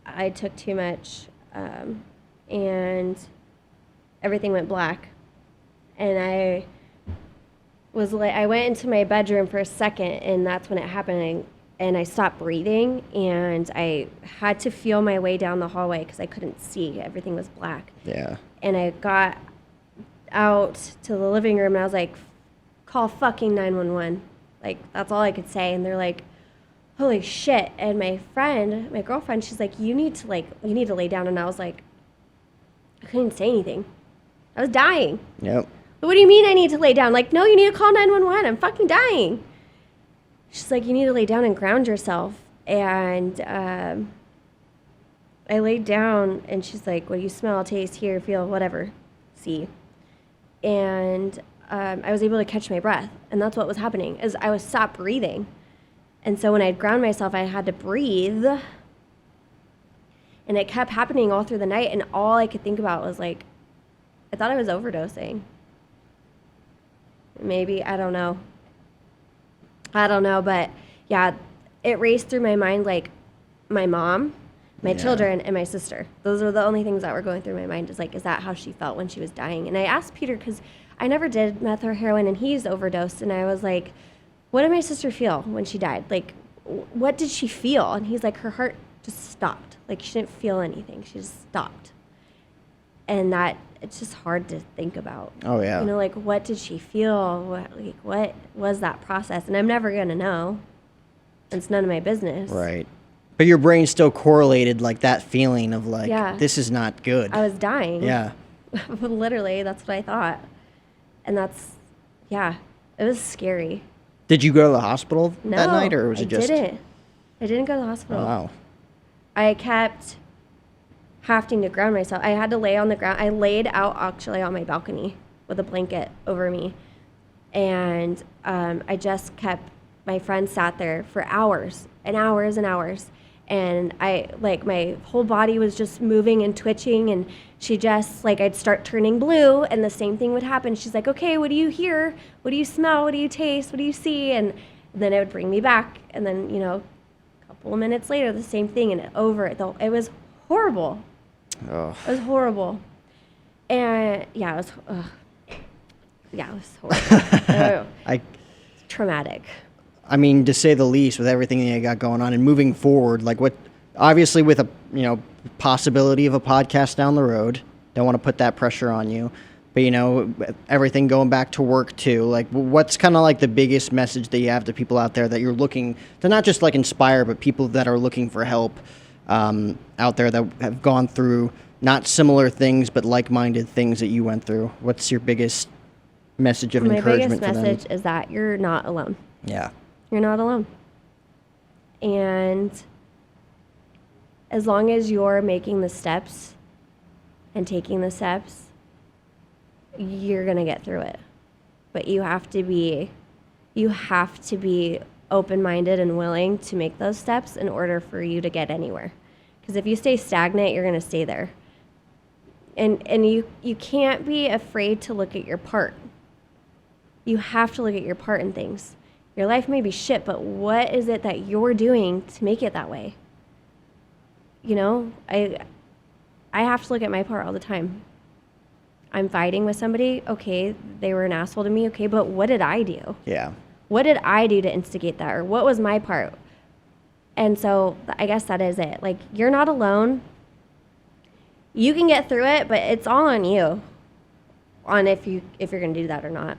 I took too much, and everything went black. And I went into my bedroom for a second, and that's when it happened. And I stopped breathing, and I had to feel my way down the hallway because I couldn't see. Everything was black. Yeah. And I got out to the living room, and I was like, call fucking 911. Like, that's all I could say. And they're like, holy shit. And my girlfriend, she's like, you need to lay down. And I was like, I couldn't say anything. I was dying. Yep. What do you mean I need to lay down? Like, no, you need to call 911. I'm fucking dying. She's like, you need to lay down and ground yourself. And I laid down, and she's like, what do you smell, taste, hear, feel, whatever, see? And I was able to catch my breath. And that's what was happening, is I was stopped breathing. And so when I'd ground myself, I had to breathe. And it kept happening all through the night. And all I could think about was like, I thought I was overdosing. Maybe, I don't know, but yeah, it raced through my mind like my mom, my children, and my sister. Those were the only things that were going through my mind, is like, is that how she felt when she was dying? And I asked Peter, because I never did meth or heroin, and he's overdosed, and I was like, what did my sister feel when she died? Like, what did she feel? And he's like, her heart just stopped. Like, she didn't feel anything. She just stopped. And that, it's just hard to think about. Oh, yeah. You know, like, what did she feel? What was that process? And I'm never going to know. It's none of my business. Right. But your brain still correlated, like, that feeling of, like, this is not good. I was dying. Yeah. Literally, that's what I thought. And that's, it was scary. Did you go to the hospital that night, or was it just... I didn't go to the hospital. Oh, wow. I kept having to ground myself. I had to lay on the ground. I laid out actually on my balcony with a blanket over me. And I just kept, my friend sat there for hours and hours and hours. And I, like, my whole body was just moving and twitching. And she just, like, I'd start turning blue, and the same thing would happen. She's like, okay, what do you hear? What do you smell? What do you taste? What do you see? And then it would bring me back. And then, you know, a couple of minutes later, the same thing. And it was horrible. Oh. It was horrible. And it was horrible. Traumatic. I mean, to say the least, with everything that you got going on and moving forward, like, what, obviously with a, possibility of a podcast down the road, don't want to put that pressure on you, but, everything going back to work too, like, what's kind of like the biggest message that you have to people out there that you're looking to not just like inspire, but people that are looking for help out there that have gone through not similar things, but like-minded things that you went through? What's your biggest message of encouragement for them? My biggest message is that you're not alone. Yeah. You're not alone. And as long as you're making the steps and taking the steps, you're going to get through it. But you have to be open-minded and willing to make those steps in order for you to get anywhere. Because if you stay stagnant, you're going to stay there. And you can't be afraid to look at your part. You have to look at your part in things. Your life may be shit, but what is it that you're doing to make it that way? I have to look at my part all the time. I'm fighting with somebody. Okay, they were an asshole to me. Okay, but what did I do? Yeah. What did I do to instigate that? Or what was my part? And so I guess that is it. Like, you're not alone. You can get through it, but it's all on you on if you're going to do that or not.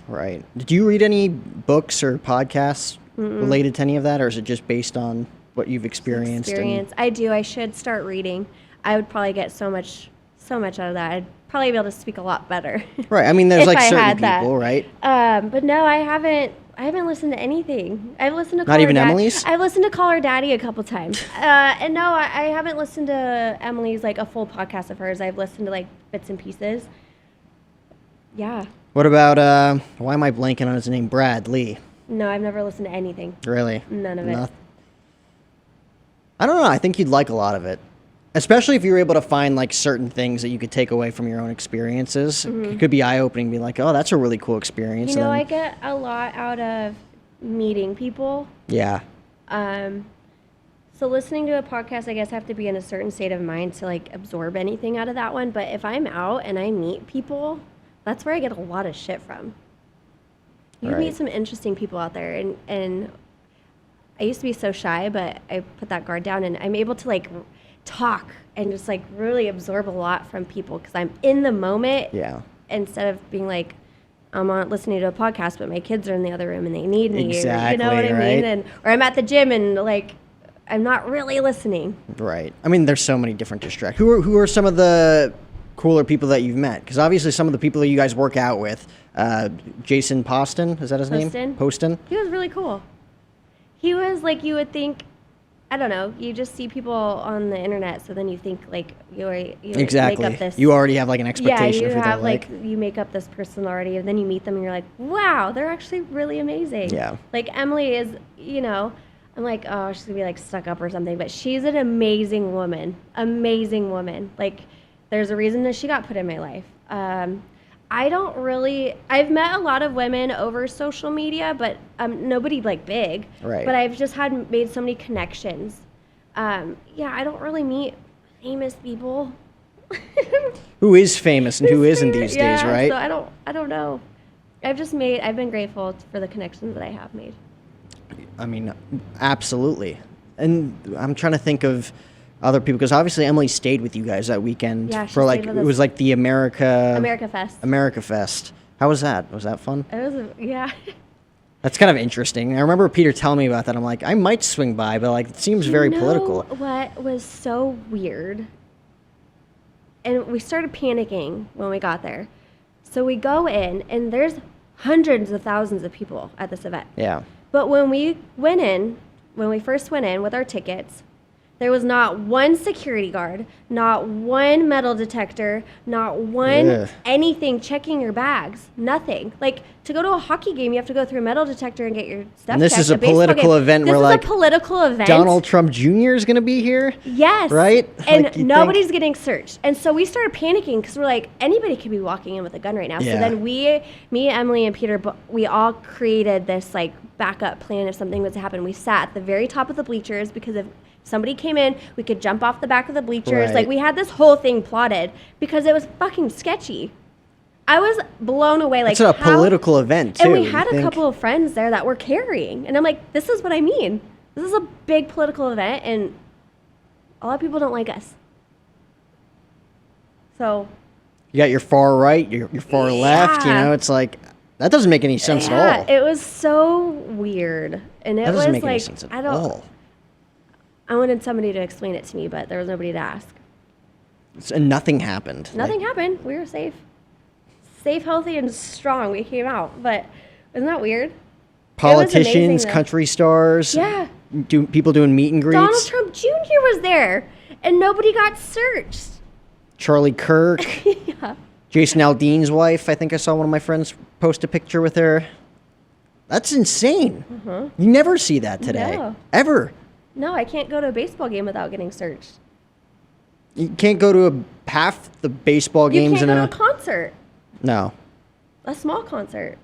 Right. Did you read any books or podcasts related to any of that, or is it just based on what you've experienced? I do. I should start reading. I would probably get so much out of that. I'd probably be able to speak a lot better. Right. I mean, there's like certain people, right? But no, I haven't listened to anything. I've listened to Not even Emily's? I've listened to Call Her Daddy a couple times. And no, I haven't listened to Emily's, like, a full podcast of hers. I've listened to, like, bits and pieces. Yeah. What about, why am I blanking on his name? Brad Lee. No, I've never listened to anything. Really? None of it. I don't know. I think you'd like a lot of it. Especially if you were able to find like certain things that you could take away from your own experiences. It could be eye-opening, be like, oh, that's a really cool experience. You know, I get a lot out of meeting people. Yeah. So listening to a podcast, I guess I have to be in a certain state of mind to like absorb anything out of that one. But if I'm out and I meet people, that's where I get a lot of shit from. You meet some interesting people out there, and I used to be so shy, but I put that guard down, and I'm able to like talk and just like really absorb a lot from people because I'm in the moment. Yeah. Instead of being like, I'm on listening to a podcast, but my kids are in the other room and they need me. Exactly, you know what I right? mean? Or I'm at the gym and like, I'm not really listening. Right. I mean, there's so many different distractions. Who are some of the cooler people that you've met? Because obviously some of the people that you guys work out with, Jason Poston, is that his name? Poston. He was really cool. He was like, you would think, I don't know, you just see people on the internet, so then you think like you exactly. make up this. You already have like an expectation of who they're they're like. You make up this person already, and then you meet them and you're like, wow, they're actually really amazing. Yeah. Like Emily is, you know, I'm like, oh, she's gonna be like stuck up or something, but she's an amazing woman. Amazing woman. Like, there's a reason that she got put in my life. I've met a lot of women over social media, but nobody like big. Right. But I've just made so many connections. I don't really meet famous people. Who is famous and who isn't these days, right? So I don't know. I've been grateful for the connections that I have made. I mean, absolutely. And I'm trying to think of other people, because obviously Emily stayed with you guys that weekend for like, it was like the America Fest. How was that? Was that fun? It was, yeah. That's kind of interesting. I remember Peter telling me about that. I'm like, I might swing by, but like, it seems very political. What was so weird? And we started panicking when we got there. So we go in, and there's hundreds of thousands of people at this event. Yeah. But when we first went in with our tickets, there was not one security guard, not one metal detector, not one anything checking your bags, nothing. Like, to go to a hockey game, you have to go through a metal detector and get your stuff checked. And this is a political event where, like, a political event. Donald Trump Jr. is going to be here? Yes. Right? And like, nobody's getting searched. And so we started panicking because we're like, anybody could be walking in with a gun right now. Yeah. So then me, Emily, and Peter, we all created this, like, backup plan if something was to happen. We sat at the very top of the bleachers because if somebody came in, we could jump off the back of the bleachers. Right. Like, we had this whole thing plotted because it was fucking sketchy. I was blown away. Like, it's a political event, too. And we had a couple of friends there that were carrying. And I'm like, this is what I mean. This is a big political event, and a lot of people don't like us. So you got your far right, your far left, you know, it's like, that doesn't make any sense at all. It was so weird. And it that doesn't make like, any sense at all. I wanted somebody to explain it to me, but there was nobody to ask. And nothing happened. Nothing happened. We were safe. Safe, healthy, and strong. We came out. But isn't that weird? Politicians, country stars. Yeah. People doing meet and greets. Donald Trump Jr. was there, and nobody got searched. Charlie Kirk. Yeah. Jason Aldean's wife. I think I saw one of my friends post a picture with her. That's insane. You never see that today. No. Ever. No, I can't go to a baseball game without getting searched. You can't go to half the baseball games in a concert. No. A small concert.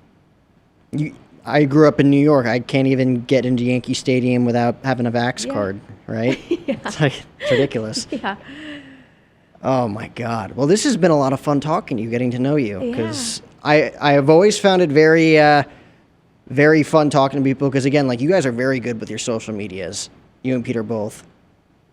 I grew up in New York. I can't even get into Yankee Stadium without having a Vax card, right? Yeah. It's like, it's ridiculous. Yeah. Oh my God. Well, this has been a lot of fun talking to you, getting to know you, because I have always found it very, very fun talking to people. Because again, like, you guys are very good with your social medias. You and Peter both.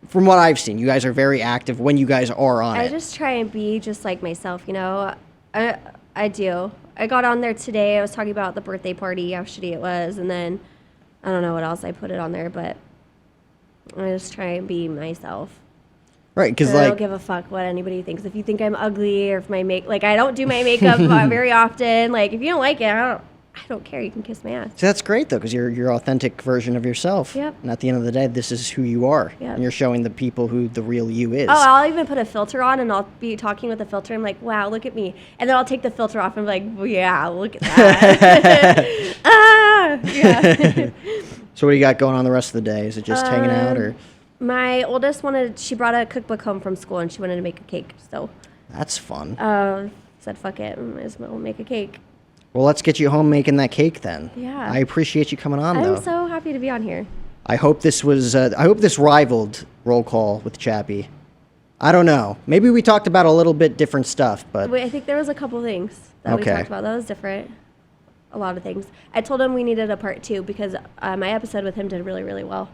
From what I've seen, you guys are very active when you guys are on it. I just try and be just like myself, you know. I do. I got on there today. I was talking about the birthday party, how shitty it was, and then I don't know what else I put it on there, but I just try and be myself. Right, because I don't give a fuck what anybody thinks. If you think I'm ugly or if I don't do my makeup very often. Like, if you don't like it, I don't care. You can kiss my ass. So that's great, though, because you're your authentic version of yourself. Yep. And at the end of the day, this is who you are. Yep. And you're showing the people who the real you is. Oh, I'll even put a filter on, and I'll be talking with the filter. I'm like, wow, look at me. And then I'll take the filter off and be like, well, yeah, look at that. Yeah. So what do you got going on the rest of the day? Is it just hanging out, or? My oldest she brought a cookbook home from school, and she wanted to make a cake. So That's fun. said, fuck it, might as well make a cake. Well, let's get you home making that cake then. Yeah. I appreciate you coming on, though. I'm so happy to be on here. I hope this was. I hope this rivaled Roll Call with Chappie. I don't know. Maybe we talked about a little bit different stuff, but I think there was a couple things that we talked about. That was different. A lot of things. I told him we needed a part 2 because my episode with him did really, really well.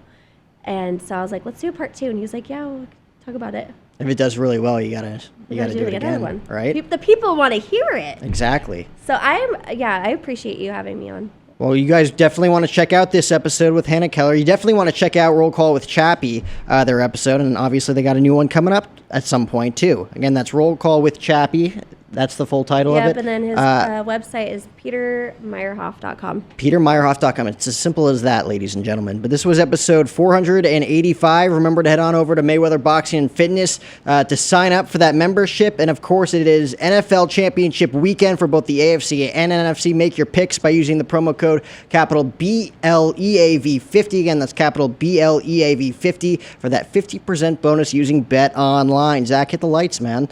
And so I was like, let's do a part 2. And he was like, yeah, we'll talk about it. if it does really well, you gotta do it again, right? The people want to hear it. Exactly. So I appreciate you having me on. Well, you guys definitely want to check out this episode with Hannah Keller. You definitely want to check out Roll Call with Chappie, their episode, and obviously they got a new one coming up at some point too. Again, that's Roll Call with Chappie. That's the full title of it. Yep, and then his website is petermeyerhoff.com. petermeyerhoff.com. It's as simple as that, ladies and gentlemen. But this was episode 485. Remember to head on over to Mayweather Boxing and Fitness to sign up for that membership. And, of course, it is NFL Championship weekend for both the AFC and NFC. Make your picks by using the promo code capital BLEAV50. Again, that's capital BLEAV50 for that 50% bonus using Bet Online. Zach, hit the lights, man.